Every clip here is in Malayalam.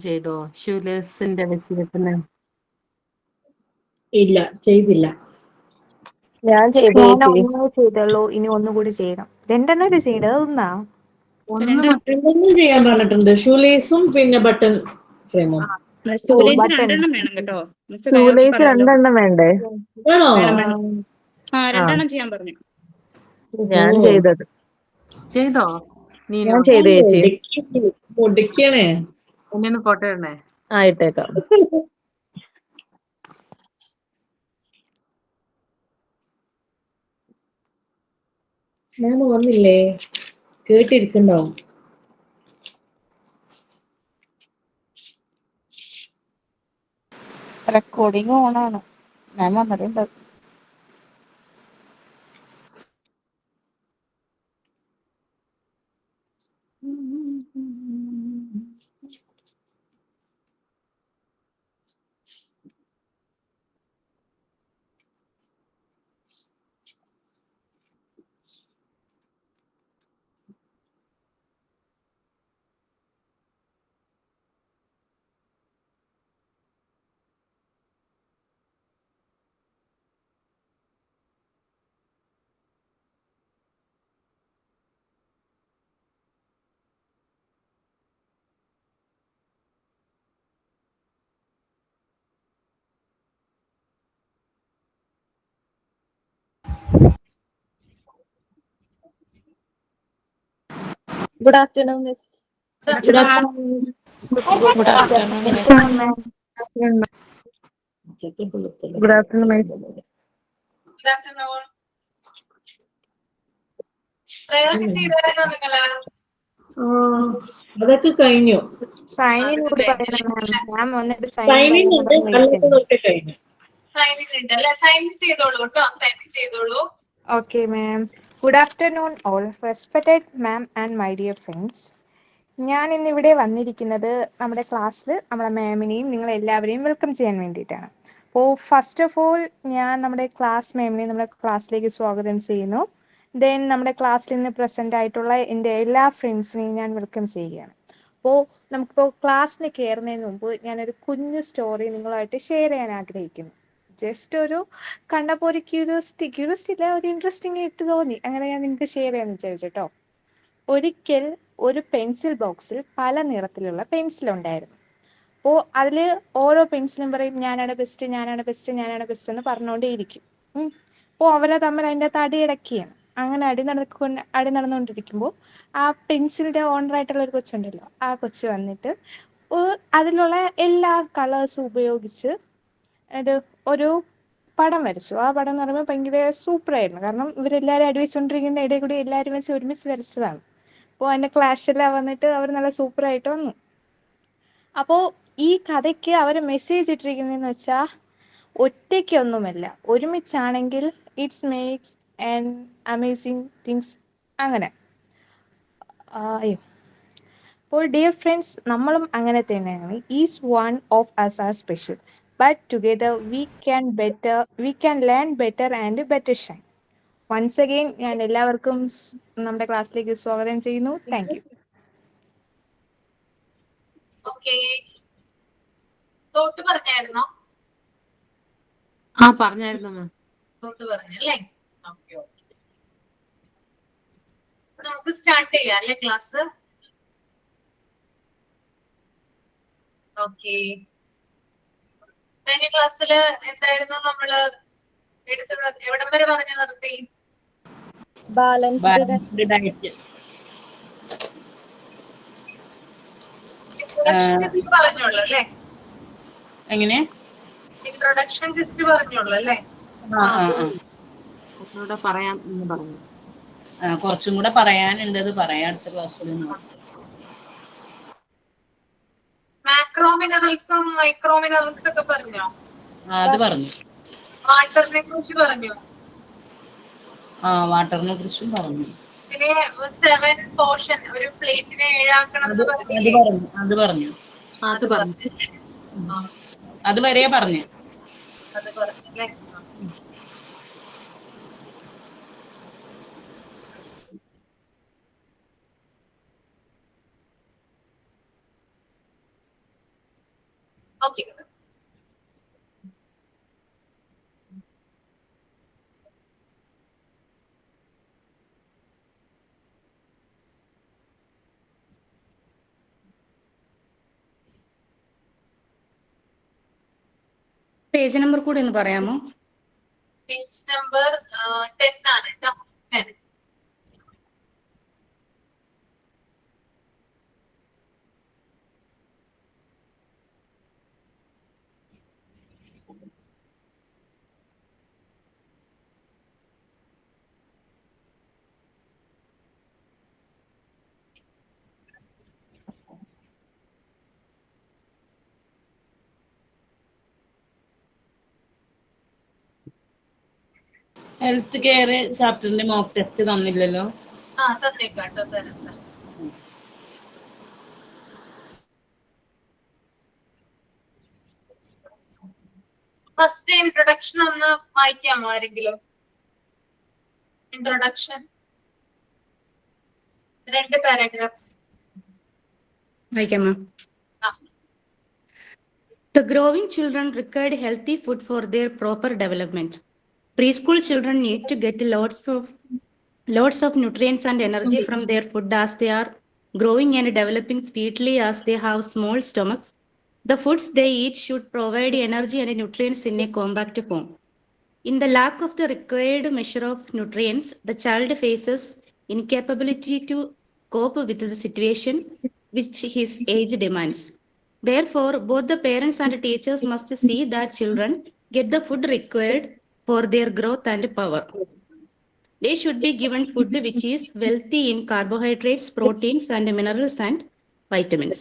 ചെയ്തോ ഷൂലേസിന്റെ വെച്ച് കിട്ടുന്ന? ഇല്ല, ചെയ്തില്ല. ഞാൻ ചെയ്തു ഞാൻ ചേച്ചി. ഒന്നേ ചെയ്തുള്ളൂ, ഇനി ഒന്നുകൂടി ചെയ്യണം. രണ്ടെണ്ണല്ലേ ചെയ്യേണ്ടത്? അതൊന്നാ രണ്ടെണ്ണം ചെയ്യാൻ പറഞ്ഞിട്ടുണ്ട്. ഷൂലേസും പിന്നെ ബട്ടൺ ഫ്രെയിമും. Shoelace button. രണ്ടെണ്ണം വേണം കേട്ടോ. ഷൂലേസ് രണ്ടെണ്ണം വേണ്ടേ? ആണോ? രണ്ടെണ്ണം ചെയ്യാൻ പറഞ്ഞു. ഞാൻ ചെയ്തത്. ചെയ്തോ നീനോ? ഞാൻ ചെയ്തു ചേച്ചി. മുടിക്കണേ. എന്നെ ഫോട്ടോ ഇടണേ. ആയിട്ടേക്കാം. ഞാൻ വന്നില്ലേ, കേട്ടിരിക്കണ്ടാവും. റെക്കോർഡിംഗ് ഓണാണ്. ഞാൻ വന്നിട്ടുണ്ട്. Good afternoon miss. Good afternoon miss. Good afternoon miss. അതൊക്കെ കഴിഞ്ഞു. സൈനിങ് കൂടി പറയണം മാം. വന്നിട്ട് സൈനിങ് ഉണ്ട്, അല്ലാത്തതൊക്കെ കഴിഞ്ഞു. Okay ma'am. Good afternoon all respected ma'am and my dear friends. ഞാൻ ഇന്നിവിടെ വന്നിരിക്കുന്നത് നമ്മുടെ ക്ലാസ്സിൽ നമ്മളെ മാമിനെയും നിങ്ങളെല്ലാവരെയും വെൽക്കം ചെയ്യാൻ വേണ്ടിയിട്ടാണ്. അപ്പോൾ ഫസ്റ്റ് ഓഫ് ഓൾ ഞാൻ നമ്മുടെ ക്ലാസ് മാമിനെ നമ്മുടെ ക്ലാസ്സിലേക്ക് സ്വാഗതം ചെയ്യുന്നു. ദെൻ നമ്മുടെ ക്ലാസ്സിൽ ഇന്ന് പ്രസൻ്റ് ആയിട്ടുള്ള എൻ്റെ എല്ലാ ഫ്രണ്ട്സിനെയും ഞാൻ വെൽക്കം ചെയ്യുകയാണ്. അപ്പോൾ നമുക്കിപ്പോൾ ക്ലാസ്സിന് കയറുന്നതിന് മുമ്പ് ഞാനൊരു കുഞ്ഞു സ്റ്റോറി നിങ്ങളുമായിട്ട് ഷെയർ ചെയ്യാൻ ആഗ്രഹിക്കുന്നു. ജസ്റ്റ് ഒരു കണ്ടപ്പോൾ ഒരു ക്യൂരിയോസിറ്റി ഇല്ല, ഒരു ഇൻട്രസ്റ്റിംഗ് ആയിട്ട് തോന്നി, അങ്ങനെ ഞാൻ നിങ്ങൾക്ക് ഷെയർ ചെയ്യാമെന്ന് വിചാരിച്ചിട്ടോ. ഒരിക്കൽ ഒരു പെൻസിൽ ബോക്സിൽ പല നിറത്തിലുള്ള പെൻസിലുണ്ടായിരുന്നു. അപ്പോൾ അതിൽ ഓരോ പെൻസിലും പറയും ഞാനാണ് ബെസ്റ്റ്, ഞാനാണ് ബെസ്റ്റ്, ഞാനാണ് ബെസ്റ്റ് എന്ന് പറഞ്ഞുകൊണ്ടേയിരിക്കും. അപ്പോൾ അവരെ തമ്മിൽ അതിൻ്റെ അകത്ത് അടിയടക്കുകയാണ്. അങ്ങനെ അടി നടന്നുകൊണ്ടിരിക്കുമ്പോൾ ആ പെൻസിലിൻ്റെ ഓണറായിട്ടുള്ള ഒരു കൊച്ചുണ്ടല്ലോ, ആ കൊച്ച് വന്നിട്ട് അതിലുള്ള എല്ലാ കളേഴ്സും ഉപയോഗിച്ച് ഒരു പടം വരച്ചു. ആ പടം എന്ന് പറയുമ്പോൾ ഭയങ്കര സൂപ്പറായിരുന്നു. കാരണം ഇവരെല്ലാവരും അടിവെച്ചുകൊണ്ടിരിക്കുന്ന ഇടയിൽ കൂടി എല്ലാവരും വെച്ച് ഒരുമിച്ച് വരച്ചതാണ്. അപ്പോൾ അതിൻ്റെ ക്ലാഷെല്ലാം വന്നിട്ട് അവർ നല്ല സൂപ്പറായിട്ട് വന്നു. അപ്പോൾ ഈ കഥയ്ക്ക് അവർ മെസ്സേജ് ഇട്ടിരിക്കുന്നതെന്ന് വെച്ചാൽ ഒറ്റയ്ക്കൊന്നുമല്ല, ഒരുമിച്ചാണെങ്കിൽ it's makes and amazing things. അങ്ങനെ അയ്യോ. അപ്പോൾ ഡിയർ ഫ്രണ്ട്സ്, നമ്മളും അങ്ങനെ തന്നെയാണ്. Each one of us are special, but together we can learn better and better shine. Once again ഞാൻ എല്ലാവർക്കും നമ്മുടെ ക്ലാസ്സിലേക്ക് സ്വാഗതം ചെയ്യുന്നു. Thank you. പറഞ്ഞായിരുന്നോ? പറഞ്ഞായിരുന്നു മാം. പറഞ്ഞല്ലേ? നമുക്ക് സ്റ്റാർട്ട് ചെയ്യാം അല്ലേ ക്ലാസ്? ഓക്കെ. കഴിഞ്ഞ ക്ലാസ്സിൽ എന്തായിരുന്നു നമ്മള് എടുത്തത്? എവിടം വരെ പറഞ്ഞു നിർത്തി? Balanced diet. പറഞ്ഞോളൂ അല്ലേ? എങ്ങനെ? ഇൻട്രൊഡക്ഷൻ ജസ്റ്റ് പറഞ്ഞോളൂ അല്ലേ? ഒന്നുകൂടെ പറയാം എന്ന് പറഞ്ഞു. കുറച്ചും കൂടെ പറയാനുണ്ട്, അത് പറയാം അടുത്ത ക്ലാസ്സിൽ. മാക്രോ മിനറൽസും മൈക്രോ മിനറൽസ് ഒക്കെ പറഞ്ഞോ? അത് പറഞ്ഞു. വാട്ടറിനെ കുറിച്ച് പറഞ്ഞു. വാട്ടറിനെ കുറിച്ചും പറഞ്ഞു. പിന്നെ 7 പോർഷൻ ഒരു പ്ലേറ്റിനെ 7 ആക്കണം എന്ന് പറഞ്ഞില്ലേ? അത് പറഞ്ഞു. അത് വരെ പറഞ്ഞു. അത് പറഞ്ഞല്ലേ? Okay. പേജ് നമ്പർ കൂടി ഒന്ന് പറയാമോ? Page number 10 ആണ് ട്ടോ. 10. ഹെൽത്ത് കെയർ ചാപ്റ്ററിന്റെ മോക്ക് ടെസ്റ്റ് തന്നില്ലല്ലോ. തന്നേക്കാട്ടോ തരാം. ഫസ്റ്റ് ഇൻട്രൊഡക്ഷൻ ഒന്ന് വായിക്കാമോ ആരെങ്കിലും? ഇൻട്രൊഡക്ഷൻ 2 പാരഗ്രാഫ് വായിക്കാമോ? The growing children require healthy food for their proper development. Preschool children need to get lots of nutrients and energy from their food as they are growing and developing speedily as they have small stomachs. The foods they eat should provide energy and nutrients in a compact form. In the lack of the required measure of nutrients, the child faces incapability to cope with the situation which his age demands. Therefore, both the parents and teachers must see that children get the food required for their growth and power. They should be given food which is wealthy in carbohydrates, proteins, and minerals and vitamins.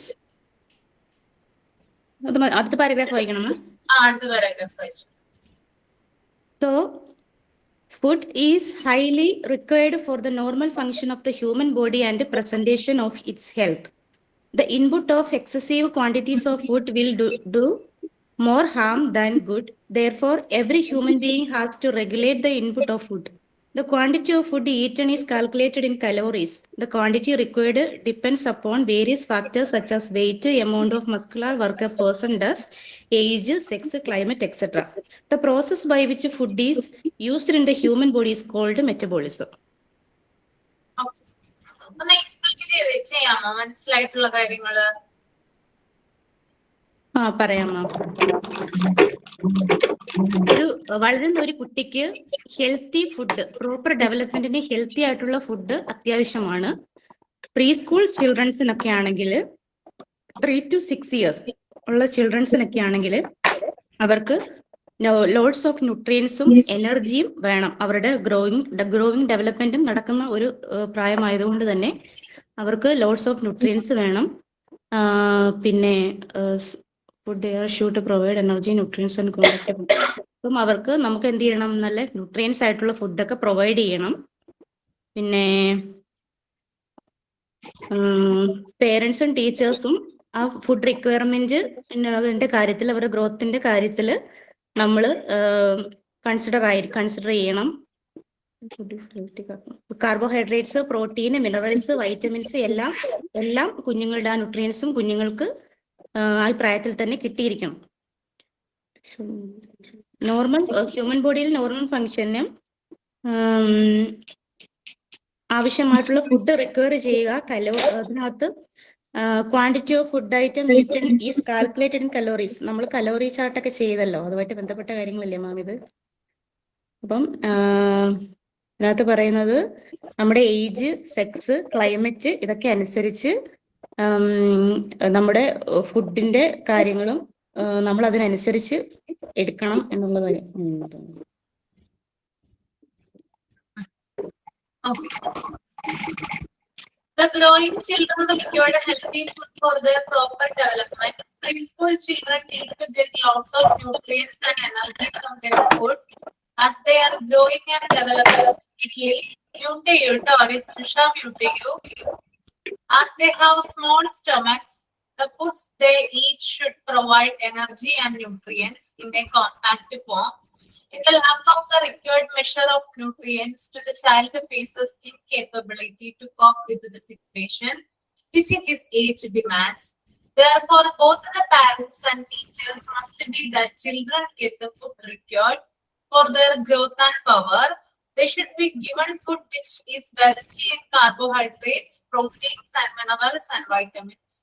അടുത്ത പാരഗ്രാഫ് വായിക്കണമോ? അടുത്ത പാരഗ്രാഫ് വായിച്ചു. So, food is highly required for the normal function of the human body and presentation of its health. The input of excessive quantities of food will do more harm than good. Therefore, every human being has to regulate the input of food. The quantity of food eaten is calculated in calories. The quantity required depends upon various factors such as weight, amount of muscular work a person does, age, sex, climate, etc. The process by which food is used in the human body is called metabolism. ഒന്ന് എക്സ്പ്ലെയിൻ ചെയ്യാമോ മനസ്സിലായിട്ടുള്ള കാര്യങ്ങള്? പറയാമോ? വളരുന്ന ഒരു കുട്ടിക്ക് ഹെൽത്തി ഫുഡ്, പ്രോപ്പർ ഡെവലപ്മെന്റിന് ഹെൽത്തി ആയിട്ടുള്ള ഫുഡ് അത്യാവശ്യമാണ്. പ്രീ സ്കൂൾ ചിൽഡ്രൻസിനൊക്കെ ആണെങ്കിൽ 3 to 6 years ഉള്ള ചിൽഡ്രൻസിനൊക്കെ ആണെങ്കിൽ അവർക്ക് ലോഡ്സ് ഓഫ് ന്യൂട്രിയൻസും എനർജിയും വേണം. അവരുടെ ഗ്രോയിങ് ഡെവലപ്മെന്റും നടക്കുന്ന ഒരു പ്രായമായതുകൊണ്ട് തന്നെ അവർക്ക് ലോഡ്സ് ഓഫ് ന്യൂട്രിയൻസ് വേണം. പിന്നെ food shoot provide energy, nutrients and compact. അപ്പം അവർക്ക് നമുക്ക് എന്ത് ചെയ്യണം? നല്ല ന്യൂട്രിയൻസ് ആയിട്ടുള്ള ഫുഡൊക്കെ പ്രൊവൈഡ് ചെയ്യണം. പിന്നെ പേരൻസും ടീച്ചേഴ്സും ആ ഫുഡ് റിക്വയർമെന്റ് കാര്യത്തിൽ, അവരുടെ ഗ്രോത്തിന്റെ കാര്യത്തിൽ നമ്മൾ കൺസിഡർ ചെയ്യണം. കാർബോഹൈഡ്രേറ്റ്സ്, പ്രോട്ടീൻ, മിനറൽസ്, വൈറ്റമിൻസ് എല്ലാം കുഞ്ഞുങ്ങളുടെ ആ ന്യൂട്രിയൻസും കുഞ്ഞുങ്ങൾക്ക് ആ പ്രായത്തിൽ തന്നെ കിട്ടിയിരിക്കണം. നോർമൽ ഹ്യൂമൻ ബോഡിയിൽ നോർമൽ ഫങ്ഷനും ആവശ്യമായിട്ടുള്ള ഫുഡ് റിക്വയർ ചെയ്യുക. അതിനകത്ത് quantity of food item eaten is calculated in calories. നമ്മൾ കലോറി ചാർട്ടൊക്കെ ചെയ്തല്ലോ, അതുമായിട്ട് ബന്ധപ്പെട്ട കാര്യങ്ങളല്ലേ മാം ഇത്? അപ്പം ഇതിനകത്ത് പറയുന്നത് നമ്മുടെ ഏജ്, സെക്സ്, ക്ലൈമറ്റ് ഇതൊക്കെ അനുസരിച്ച് നമ്മുടെ ഫുഡിന്റെ കാര്യങ്ങളും നമ്മൾ അതിനനുസരിച്ച് എടുക്കണം എന്നുള്ളതാണ്. The growing children require healthy food for their proper development. Preschool children need to get lots of nutrients and energy from their food as they are growing and developing speedily. As they have small stomachs, the foods they eat should provide energy and nutrients in a compact form. In the lack of the required measure of nutrients, the child faces incapability to cope with the situation which his age demands. Therefore, both the parents and teachers must be that children get the food required for their growth and power. They should be given food which is wealthy in carbohydrates, proteins, and minerals and vitamins.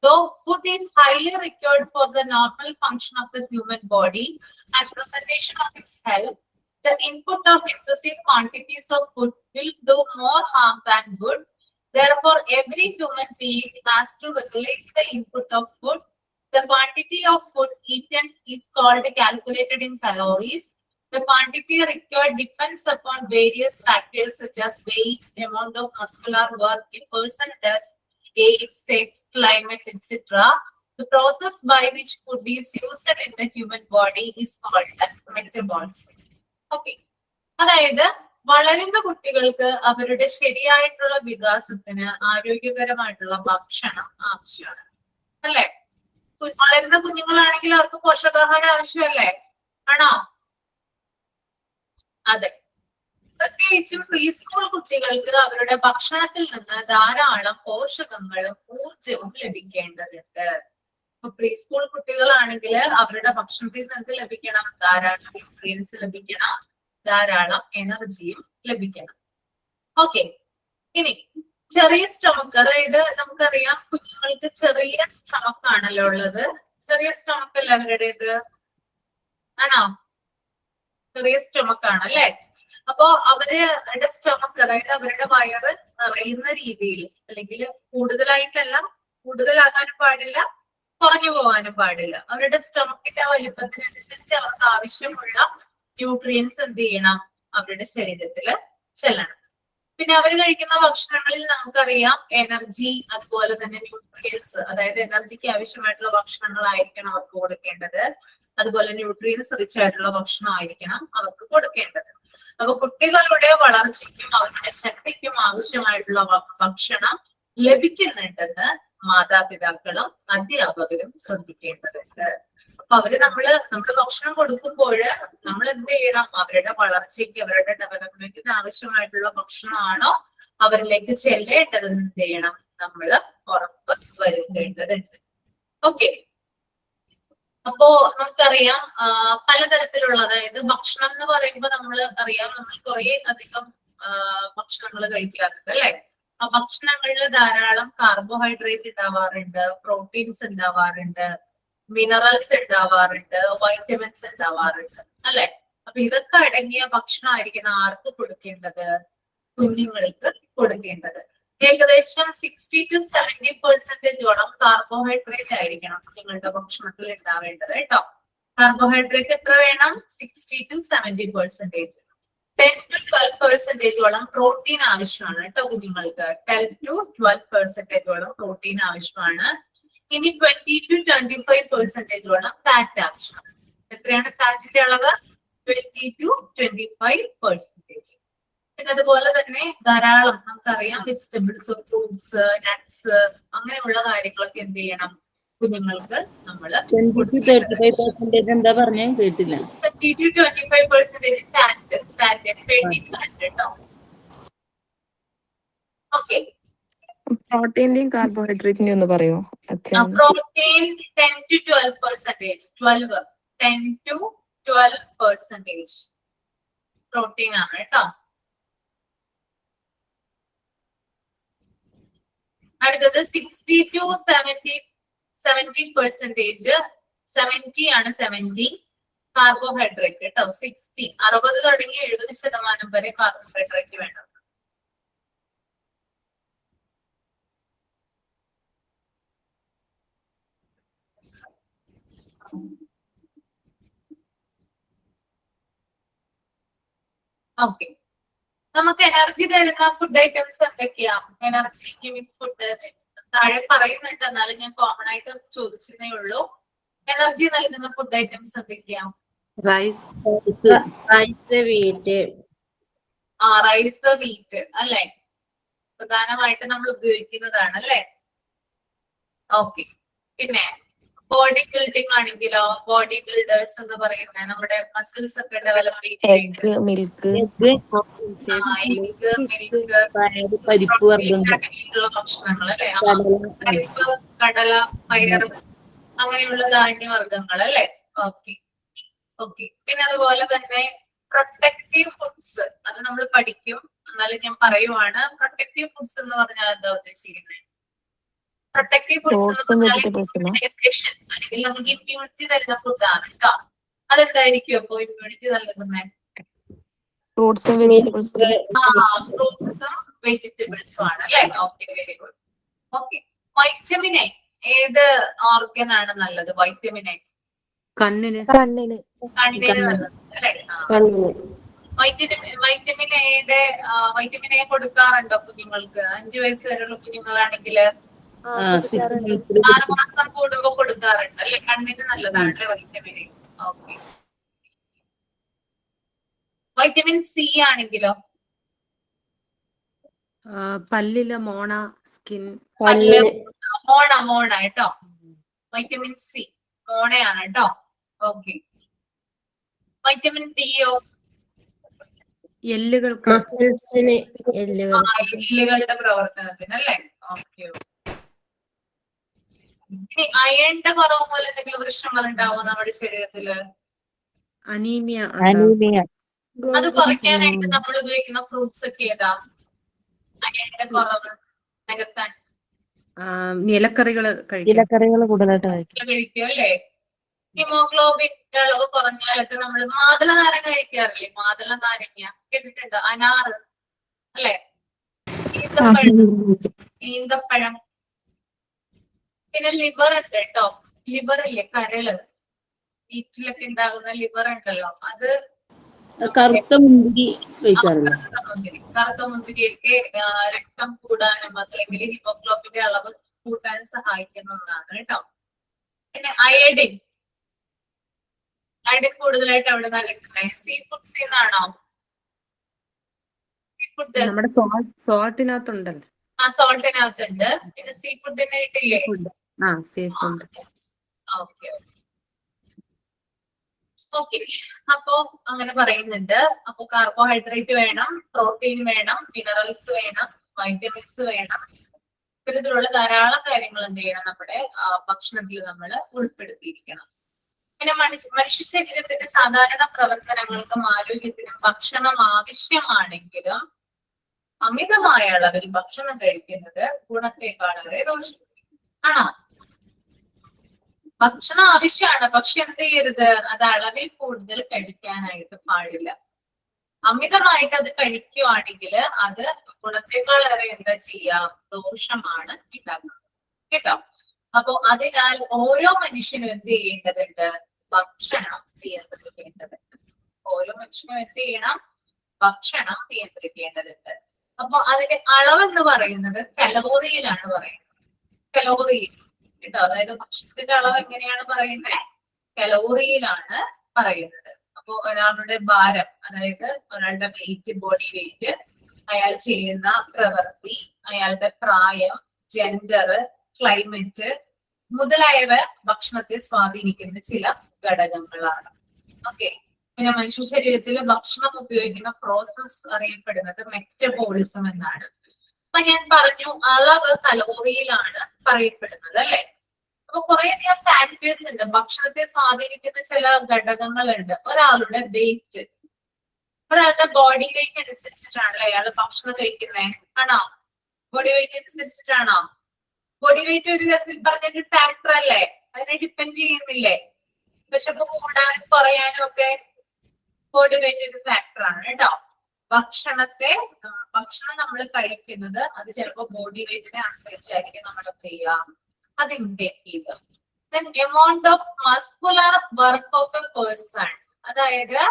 Though food is highly required for the normal function of the human body and preservation of its health, the input of excessive quantities of food will do more harm than good. Therefore, every human being has to regulate the input of food. The quantity of food eaten is called calculated in calories. The quantity required depends upon various factors such as weight, amount of muscular work a person does, age, sex, climate, etc. The process by which food is used in the human body is called metabolism. Okay. അതായത് വളരുന്ന കുട്ടികൾക്ക് അവരുടെ ശരിയായിട്ടുള്ള വികാസത്തിന് ആരോഗ്യകരമായിട്ടുള്ള ഭക്ഷണം ആവശ്യമാണ്, അല്ലെ? വളരുന്ന കുഞ്ഞുങ്ങളാണെങ്കിൽ അവർക്ക് പോഷകാഹാരം ആവശ്യമല്ലേ? ആണോ? അതെ. പ്രത്യേകിച്ചും പ്രീ സ്കൂൾ കുട്ടികൾക്ക് അവരുടെ ഭക്ഷണത്തിൽ നിന്ന് ധാരാളം പോഷകങ്ങളും ഊർജവും ലഭിക്കേണ്ടതുണ്ട്. അപ്പൊ പ്രീ സ്കൂൾ കുട്ടികളാണെങ്കിൽ അവരുടെ ഭക്ഷണത്തിൽ നിന്ന് ലഭിക്കണം, ധാരാളം ന്യൂട്രിയൻസ് ലഭിക്കണം, ധാരാളം എനർജിയും ലഭിക്കണം. ഓക്കെ. ഇനി ചെറിയ സ്റ്റൊമക്ക്, അതായത് നമുക്കറിയാം കുഞ്ഞുങ്ങൾക്ക് ചെറിയ സ്റ്റൊമക്ക് ആണല്ലോ ഉള്ളത്. ചെറിയ സ്റ്റൊമക്ക് അല്ല അവരുടേത്, ആണോ? ചെറിയ സ്റ്റൊമക്ക് ആണ് അല്ലെ? അപ്പോ അവരുടെ സ്റ്റൊമക്ക്, അതായത് അവരുടെ വയറ് നിറയുന്ന രീതിയിൽ, അല്ലെങ്കിൽ കൂടുതലാകാനും പാടില്ല, കുറഞ്ഞു പോകാനും പാടില്ല. അവരുടെ സ്റ്റൊമക്കിന്റെ വലിപ്പത്തിനനുസരിച്ച് അവർക്ക് ആവശ്യമുള്ള ന്യൂട്രിയൻസ് എന്ത് ചെയ്യണം? അവരുടെ ശരീരത്തിൽ ചെല്ലണം. പിന്നെ അവർ കഴിക്കുന്ന ഭക്ഷണങ്ങളിൽ നമുക്കറിയാം എനർജി, അതുപോലെ തന്നെ ന്യൂട്രിയൻസ്, അതായത് എനർജിക്ക് ആവശ്യമായിട്ടുള്ള ഭക്ഷണങ്ങളായിരിക്കണം അവർക്ക് കൊടുക്കേണ്ടത്. അതുപോലെ ന്യൂട്രിയൻസ് റിച്ച് ആയിട്ടുള്ള ഭക്ഷണം ആയിരിക്കണം അവർക്ക് കൊടുക്കേണ്ടത്. അപ്പൊ കുട്ടികളുടെ വളർച്ചയ്ക്കും അവരുടെ ശക്തിക്കും ആവശ്യമായിട്ടുള്ള ഭക്ഷണം ലഭിക്കുന്നുണ്ടെന്ന് മാതാപിതാക്കളും അധ്യാപകരും ശ്രദ്ധിക്കേണ്ടതുണ്ട്. അപ്പൊ നമ്മള് ഭക്ഷണം കൊടുക്കുമ്പോൾ നമ്മൾ എന്ത് ചെയ്യണം? അവരുടെ വളർച്ചയ്ക്ക്, അവരുടെ ഡെവലപ്മെന്റിന് ആവശ്യമായിട്ടുള്ള ഭക്ഷണമാണോ അവരിലേക്ക് ചെല്ലേണ്ടതെന്ന് എന്ത് ചെയ്യണം? നമ്മൾ ഉറപ്പ് വരുത്തേണ്ടതുണ്ട്. ഓക്കെ. അപ്പോ നമുക്കറിയാം പലതരത്തിലുള്ള, അതായത് ഭക്ഷണം എന്ന് പറയുമ്പോൾ നമ്മൾ കുറെ അധികം ഭക്ഷണങ്ങൾ കഴിക്കാറുണ്ട് അല്ലെ? ആ ഭക്ഷണങ്ങളിൽ ധാരാളം കാർബോഹൈഡ്രേറ്റ് ഉണ്ടാവാറുണ്ട്, പ്രോട്ടീൻസ് ഉണ്ടാവാറുണ്ട്, മിനറൽസ് ഉണ്ടാവാറുണ്ട്, വൈറ്റമിൻസ് ഉണ്ടാവാറുണ്ട് അല്ലെ? അപ്പൊ ഇതൊക്കെ അടങ്ങിയ ഭക്ഷണമായിരിക്കണം ആർക്ക് കൊടുക്കേണ്ടത്? കുഞ്ഞുങ്ങൾക്ക് കൊടുക്കേണ്ടത്. ഏകദേശം 60 to 70% കാർബോഹൈഡ്രേറ്റ് ആയിരിക്കണം നിങ്ങളുടെ ഭക്ഷണത്തിൽ ഉണ്ടാവേണ്ടത് കേട്ടോ. കാർബോഹൈഡ്രേറ്റ് എത്ര വേണം? 60 to 70%. 10 to 12% പ്രോട്ടീൻ ആവശ്യമാണ് കേട്ടോ കുഞ്ഞുങ്ങൾക്ക്. 10 to 12% പ്രോട്ടീൻ ആവശ്യമാണ്. ഇനി 20 to 25% ഫാറ്റ് ആവശ്യമാണ്. എത്രയാണ് ഫാറ്റിന്റെ അളവ്? 20 to 25%. പിന്നെ അതുപോലെ തന്നെ ധാരാളം നമുക്കറിയാം വെജിറ്റബിൾസ്, ഫ്രൂട്ട്സ്, നട്ട്സ്, അങ്ങനെയുള്ള കാര്യങ്ങളൊക്കെ എന്ത് ചെയ്യണം? കുഞ്ഞുങ്ങൾക്ക് നമ്മൾ 20 to 35% എന്താ പറഞ്ഞേ? കേട്ടില്ല. 20 to 25% ഫാറ്റ് കേട്ടോ. ഓക്കെ. പ്രോട്ടീന്റെയും കാർബോഹൈഡ്രേറ്റിന്റെയും ഒന്ന് പറയോ? Protein 10 to 12%. 10 to 12% പ്രോട്ടീൻ ആണ് കേട്ടോ. അടുത്തത് 60 to 70%. 70 ആണ് 70 കാർബോഹൈഡ്രേറ്റ് കേട്ടോ. 60 തുടങ്ങി 70% വരെ കാർബോഹൈഡ്രേറ്റ് വേണം. ഓക്കെ. നമുക്ക് എനർജി തരുന്ന ഫുഡ് ഐറ്റംസ് എന്തൊക്കെയാ? എനർജി ഗിവിംഗ് ഫുഡ് താഴെ പറയുന്നുണ്ട്, എന്നാലും ഞാൻ കോമൺ ആയിട്ട് ചോദിച്ചതേ ഉള്ളൂ. എനർജി നൽകുന്ന ഫുഡ് ഐറ്റംസ് എന്തൊക്കെയാ? റൈസ്, വീറ്റ് അല്ലെ? പ്രധാനമായിട്ട് നമ്മൾ ഉപയോഗിക്കുന്നതാണ് അല്ലെ? ഓക്കെ. പിന്നെ ബോഡി ബിൽഡിംഗ് ആണെങ്കിലോ ബോഡി ബിൽഡേഴ്സ് എന്ന് പറയുന്നത് നമ്മുടെ മസിൽസ് ഒക്കെ ഡെവലപ്പ് ചെയ്യുന്നത് എഗ്, മിൽക്ക്, പരിപ്പ് വർഗ്ഗങ്ങൾ, ഭക്ഷണങ്ങൾ അല്ലെ, കടല, കടല, പയർ, അങ്ങനെയുള്ള ധാന്യവർഗ്ഗങ്ങൾ അല്ലെ. Okay okay. പിന്നെ അതുപോലെ തന്നെ പ്രൊട്ടക്റ്റീവ് ഫുഡ്സ്, അത് നമ്മൾ പഠിക്കും. എന്നാലും ഞാൻ പറയുവാണ്, പ്രൊട്ടക്റ്റീവ് ഫുഡ്സ് എന്ന് പറഞ്ഞാൽ എന്താ ഉദ്ദേശിക്കുന്നത്? പ്രൊട്ടക്റ്റീവ് ഫുഡ്സ് ഫ്രൂട്ട്സും എന്ന് വെജിറ്റബിൾസും പറഞ്ഞാൽ അല്ലെങ്കിൽ നമുക്ക് ഇമ്മ്യൂണിറ്റി തരുന്ന ഫുഡാണ് കേട്ടോ. അതെന്തായിരിക്കും അപ്പൊ ഇമ്മ്യൂണിറ്റി നൽകുന്നത്? ഫ്രൂട്ട്സും വെജിറ്റബിൾസും. ഫ്രൂട്ട്സും വെജിറ്റബിൾസും ആണ് അല്ലെ. Okay, very good. Okay, vitamin A ഏത് ഓർഗൻ ആണ് നല്ലത്? വൈറ്റമിൻ എ കണ്ണിന് കണ്ണിന് നല്ലത് അല്ലെ. വൈറ്റമിൻ എയുടെ വൈറ്റമിൻ എ കൊടുക്കാറുണ്ടോ കുഞ്ഞുങ്ങൾക്ക്? 5 വയസ്സ് വരെയുള്ള കുഞ്ഞുങ്ങളാണെങ്കിൽ 4 മാസം കൂടുമ്പോ കൊടുക്കാറുണ്ട് അല്ലെ. കണ്ണിന് നല്ലതാണ് അല്ലെ vitamin A. Okay. Vitamin C ആണെങ്കിലോ? പല്ലില് മോണ, സ്കിൻ. മോണ കേട്ടോ. വൈറ്റമിൻ സി മോണയാണ് കേട്ടോ. ഓക്കെ. Vitamin deo? എല്ലുകൾക്ക്, എല്ലുകളുടെ പ്രവർത്തനത്തിന് അല്ലേ. ഓക്കെ. ഇനി അയണിന്റെ കുറവ് പോലെ എന്തെങ്കിലും പ്രശ്നങ്ങൾ ഉണ്ടാവുമോ നമ്മുടെ ശരീരത്തില്? അനീമിയ. അത് കുറയ്ക്കാനായിട്ട് നമ്മൾ ഉപയോഗിക്കുന്ന ഫ്രൂട്ട്സ് ഒക്കെ ഏതാ? അയണിന്റെ കുറവ് നികത്താൻ ഇലക്കറികള് കഴിക്കും. ഇലക്കറികൾ കൂടുതലായിട്ട് കഴിക്കും അല്ലേ. ഹിമോഗ്ലോബിൻ അളവ് കുറഞ്ഞാലൊക്കെ നമ്മൾ മാതള നാരങ്ങ കഴിക്കാറില്ലേ? മാതള നാരങ്ങ കേട്ടിട്ടുണ്ട്. അനാറ് അല്ലെ. ഈന്തപ്പഴം. പിന്നെ ലിവർ ഉണ്ട് കേട്ടോ. ലിവർ ഇല്ലേ, കരള്, ഈറ്റിലൊക്കെ ഉണ്ടാകുന്ന ലിവർ ഉണ്ടല്ലോ, അത് കറുത്ത മുന്തിരി കഴിക്കാറില്ല. കറുത്ത മുന്തിരിയൊക്കെ രക്തം കൂടാനും അല്ലെങ്കിൽ ഹിമോഗ്ലോബിന്റെ അളവ് കൂട്ടാനും സഹായിക്കുന്ന ഒന്നാണ് കേട്ടോ. പിന്നെ അയഡിൻ കൂടുതലായിട്ട് അവിടെ നിന്നാണ് കിട്ടുന്നത്. സീ ഫുഡ്സിൽ നിന്നാണോ? സീ ഫുഡ് നമ്മുടെ സോൾട്ടിനകത്തുണ്ടല്ലോ. സോൾട്ടിനകത്തുണ്ട്. പിന്നെ സീ ഫുഡിന് കിട്ടില്ലേ? Sea food. Okay okay. അപ്പോ അങ്ങനെ പറയുന്നുണ്ട്. അപ്പൊ കാർബോഹൈഡ്രേറ്റ് വേണം, പ്രോട്ടീൻ വേണം, മിനറൽസ് വേണം, വൈറ്റമിൻസ് വേണം. ഇത്തരത്തിലുള്ള ധാരാളം കാര്യങ്ങൾ എന്ത് ചെയ്യണം? നമ്മുടെ ഭക്ഷണത്തിൽ നമ്മൾ ഉൾപ്പെടുത്തിയിരിക്കണം. പിന്നെ മനുഷ്യ ശരീരത്തിന്റെ സാധാരണ പ്രവർത്തനങ്ങൾക്കും ആരോഗ്യത്തിനും ഭക്ഷണം ആവശ്യമാണെങ്കിലും അമിതമായ അളവിൽ ഭക്ഷണം കഴിക്കുന്നത് ഗുണത്തെക്കാളേറെ ദോഷം ആണോ? ഭക്ഷണം ആവശ്യമാണ്, പക്ഷെ എന്ത് ചെയ്യരുത്? അത് അളവിൽ കൂടുതൽ കഴിക്കാനായിട്ട് പാടില്ല. അമിതമായിട്ട് അത് കഴിക്കുവാണെങ്കിൽ അത് ഗുണത്തെക്കാളേറെ എന്താ ചെയ്യാം? ദോഷമാണ് ഉണ്ടാകുന്നത് കേട്ടോ. അപ്പൊ അതിനാൽ ഓരോ മനുഷ്യനും എന്ത് ചെയ്യേണ്ടതുണ്ട്? ഭക്ഷണം നിയന്ത്രിക്കേണ്ടതുണ്ട്. ഓരോ മനുഷ്യനും എന്ത് ചെയ്യണം? ഭക്ഷണം നിയന്ത്രിക്കേണ്ടതുണ്ട്. അപ്പൊ അതിന്റെ അളവെന്ന് പറയുന്നത് കലോറിയിലാണ് പറയുന്നത്. കലോറിയിൽ കേട്ടോ. അതായത് ഭക്ഷണത്തിന്റെ അളവ് എങ്ങനെയാണ് പറയുന്നത്? കലോറിയിലാണ് പറയുന്നത്. അപ്പൊ ഒരാളുടെ ഭാരം, അതായത് ഒരാളുടെ വെയിറ്റ്, ബോഡി വെയിറ്റ്, അയാൾ ചെയ്യുന്ന പ്രവൃത്തി, അയാളുടെ പ്രായം, ജെൻഡർ, ക്ലൈമറ്റ് മുതലായവ ഭക്ഷണത്തെ സ്വാധീനിക്കുന്ന ചില ഘടകങ്ങളാണ്. ഓക്കെ. പിന്നെ മനുഷ്യ ശരീരത്തിൽ ഭക്ഷണം ഉപയോഗിക്കുന്ന പ്രോസസ് അറിയപ്പെടുന്നത് മെറ്റബോളിസം എന്നാണ്. അപ്പൊ ഞാൻ പറഞ്ഞു അളവ് കലോറിയിലാണ് പറയപ്പെടുന്നത് അല്ലെ. അപ്പൊ കുറേയധികം ഫാക്ടേഴ്സ് ഉണ്ട്, ഭക്ഷണത്തെ സ്വാധീനിക്കുന്ന ചില ഘടകങ്ങളുണ്ട്. ഒരാളുടെ വെയിറ്റ്, ഒരാളുടെ ബോഡി വെയിറ്റ് അനുസരിച്ചിട്ടാണല്ലോ അയാൾ ഭക്ഷണം കഴിക്കുന്നത് ആണോ? ബോഡി വെയിറ്റ് അനുസരിച്ചിട്ടാണോ? ബോഡി വെയിറ്റ് ഒരു തരത്തിൽ പറഞ്ഞൊരു ഫാക്ടർ അല്ലേ? അതിനെ ഡിപ്പെൻഡ് ചെയ്യുന്നില്ലേ? വിശപ്പ് കൂടാനും കുറയാനും ഒക്കെ ബോഡി വെയിറ്റ് ഒരു ഫാക്ടറാണ് കേട്ടോ. ഭക്ഷണം നമ്മൾ കഴിക്കുന്നത് അത് ചിലപ്പോൾ ബോഡി വെയിറ്റിനെ ആശ്രയിച്ചായിരിക്കും നമ്മൾ എന്ത് ചെയ്യുക? അത് ഇൻടേക്ക് ചെയ്യുക. Amount of muscular work of A person, അതായത്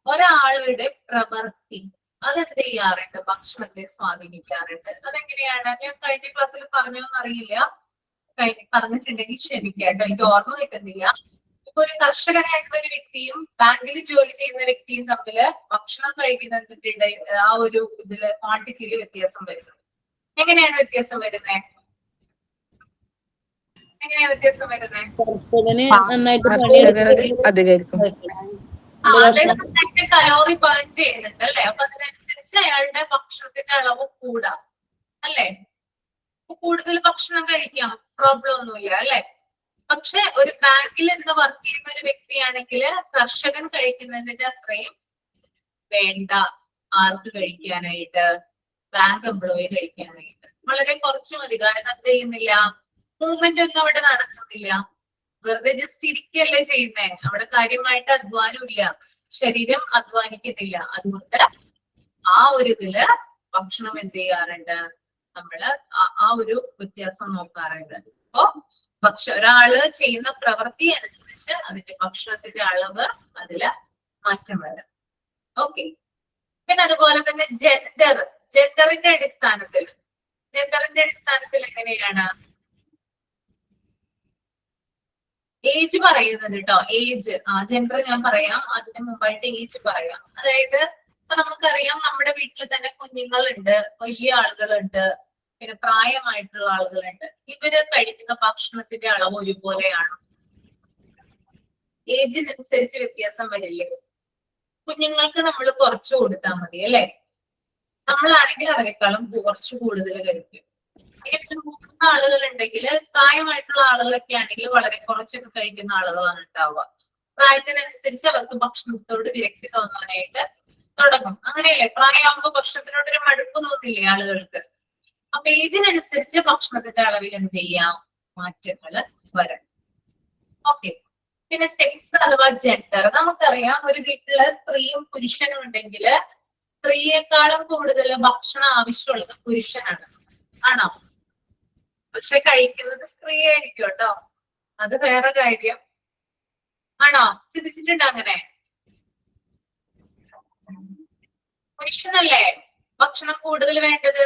ഒരാളുടെ പ്രവൃത്തി അതെന്ത് ചെയ്യാറുണ്ട്? ഭക്ഷണത്തെ സ്വാധീനിക്കാറുണ്ട്. അതെങ്ങനെയാണ്? ഞാൻ കഴിഞ്ഞ ക്ലാസ്സിൽ പറഞ്ഞോന്ന് അറിയില്ല, പറഞ്ഞിട്ടുണ്ടെങ്കിൽ ക്ഷമിക്കാട്ടോ, എനിക്ക് ഓർമ്മ കിട്ടുന്നില്ല. ഇപ്പൊ ഒരു കർഷകനായിട്ടുള്ള ഒരു വ്യക്തിയും ബാങ്കിൽ ജോലി ചെയ്യുന്ന വ്യക്തിയും തമ്മില് ഭക്ഷണം കഴിക്കുന്നതിന്റെ ആ ഒരു ഇതില് ക്വാണ്ടിറ്റിയില് വ്യത്യാസം വരുന്നത്. എങ്ങനെയാണ് വ്യത്യാസം വരുന്നത്? എങ്ങനെയാ വ്യത്യാസം വരുന്നത്? കർഷകന് നന്നായിട്ട് അധികമായിരിക്കും. അദ്ദേഹം നന്നായിട്ട് കലോറി ബേൺ ചെയ്യുന്നുണ്ട് അല്ലെ? അപ്പൊ അതിനനുസരിച്ച് അയാളുടെ ഭക്ഷണത്തിന്റെ അളവ് കൂടാം അല്ലെ? കൂടുതൽ ഭക്ഷണം കഴിക്കാം, പ്രോബ്ലം ഒന്നുമില്ല അല്ലെ? പക്ഷെ ഒരു ബാങ്കിൽ നിന്ന് വർക്ക് ചെയ്യുന്ന ഒരു വ്യക്തിയാണെങ്കിൽ കർഷകൻ കഴിക്കുന്നതിന്റെ അത്രയും വേണ്ട ആർക്ക് കഴിക്കാനായിട്ട്, ബാങ്ക് എംപ്ലോയി കഴിക്കാനായിട്ട് വളരെ കുറച്ച് മതി. കാരണം എന്ത് ചെയ്യുന്നില്ല, മൂവ്മെന്റ് ഒന്നും അവിടെ നടക്കുന്നില്ല, വെറുതെ ജസ്റ്റ് ഇരിക്കല്ലേ ചെയ്യുന്നേ, അവിടെ കാര്യമായിട്ട് അധ്വാനമില്ല, ശരീരം അധ്വാനിക്കുന്നില്ല. അതുകൊണ്ട് ആ ഒരു ഇതില് ഭക്ഷണം എന്ത് ചെയ്യാറുണ്ട്, നമ്മള് ആ ഒരു വ്യത്യാസം നോക്കാറുണ്ട്. അപ്പോ ഒരാള് ചെയ്യുന്ന പ്രവൃത്തി അനുസരിച്ച് അതിന്റെ ഭക്ഷണത്തിന്റെ അളവ് അതില് മാറ്റം വരാം. ഓക്കെ. പിന്നെ അതുപോലെ തന്നെ ജെൻഡറിന്റെ അടിസ്ഥാനത്തിൽ എങ്ങനെയാണ് ഏജ് പറയുന്നത് കേട്ടോ? ഏജ് ജെൻഡർ ഞാൻ പറയാം, അതിന് മുമ്പായിട്ട് ഏജ് പറയാം. അതായത് ഇപ്പൊ നമുക്കറിയാം നമ്മുടെ വീട്ടിൽ തന്നെ കുഞ്ഞുങ്ങളുണ്ട്, വലിയ ആളുകളുണ്ട്, പിന്നെ പ്രായമായിട്ടുള്ള ആളുകളുണ്ട്. ഇവര് കഴിക്കുന്ന ഭക്ഷണത്തിന്റെ അളവ് ഒരുപോലെയാണ്? ഏജിനനുസരിച്ച് വ്യത്യാസം വരില്ലേ? കുഞ്ഞുങ്ങൾക്ക് നമ്മൾ കുറച്ച് കൊടുത്താൽ മതി അല്ലെ? നമ്മളാണെങ്കിൽ അതിനേക്കാളും കുറച്ച് കൂടുതൽ കഴിക്കും. ഇങ്ങനെ മൂന്ന ആളുകളുണ്ടെങ്കിൽ, പ്രായമായിട്ടുള്ള ആളുകളൊക്കെ ആണെങ്കിൽ വളരെ കുറച്ചൊക്കെ കഴിക്കുന്ന ആളുകളാണ് ഉണ്ടാവുക. പ്രായത്തിനനുസരിച്ച് അവർക്ക് ഭക്ഷണത്തോട് വിരക്തി തോന്നാനായിട്ട് തുടങ്ങും. അങ്ങനെയല്ലേ? പ്രായമാകുമ്പോൾ ഭക്ഷണത്തിനോടൊരു മടുപ്പ് തോന്നില്ലേ ആളുകൾക്ക്? അപ്പൊ ഏജിനനുസരിച്ച് ഭക്ഷണത്തിന്റെ അളവിൽ എന്ത് ചെയ്യാം, മാറ്റങ്ങൾ വരാം. ഓക്കെ. പിന്നെ സെക്സ് അഥവാ ജെൻഡർ, നമുക്കറിയാം ഒരു വീട്ടില് സ്ത്രീയും പുരുഷനും ഉണ്ടെങ്കിൽ സ്ത്രീയെക്കാളും കൂടുതൽ ഭക്ഷണം ആവശ്യമുള്ളത് പുരുഷനാണ്. ആണോ? പക്ഷെ കഴിക്കുന്നത് സ്ത്രീ ആയിരിക്കും കേട്ടോ, അത് വേറെ കാര്യം. ആണോ? ചിന്തിച്ചിട്ടുണ്ടോ അങ്ങനെ? പുരുഷനല്ലേ ഭക്ഷണം കൂടുതൽ വേണ്ടത്?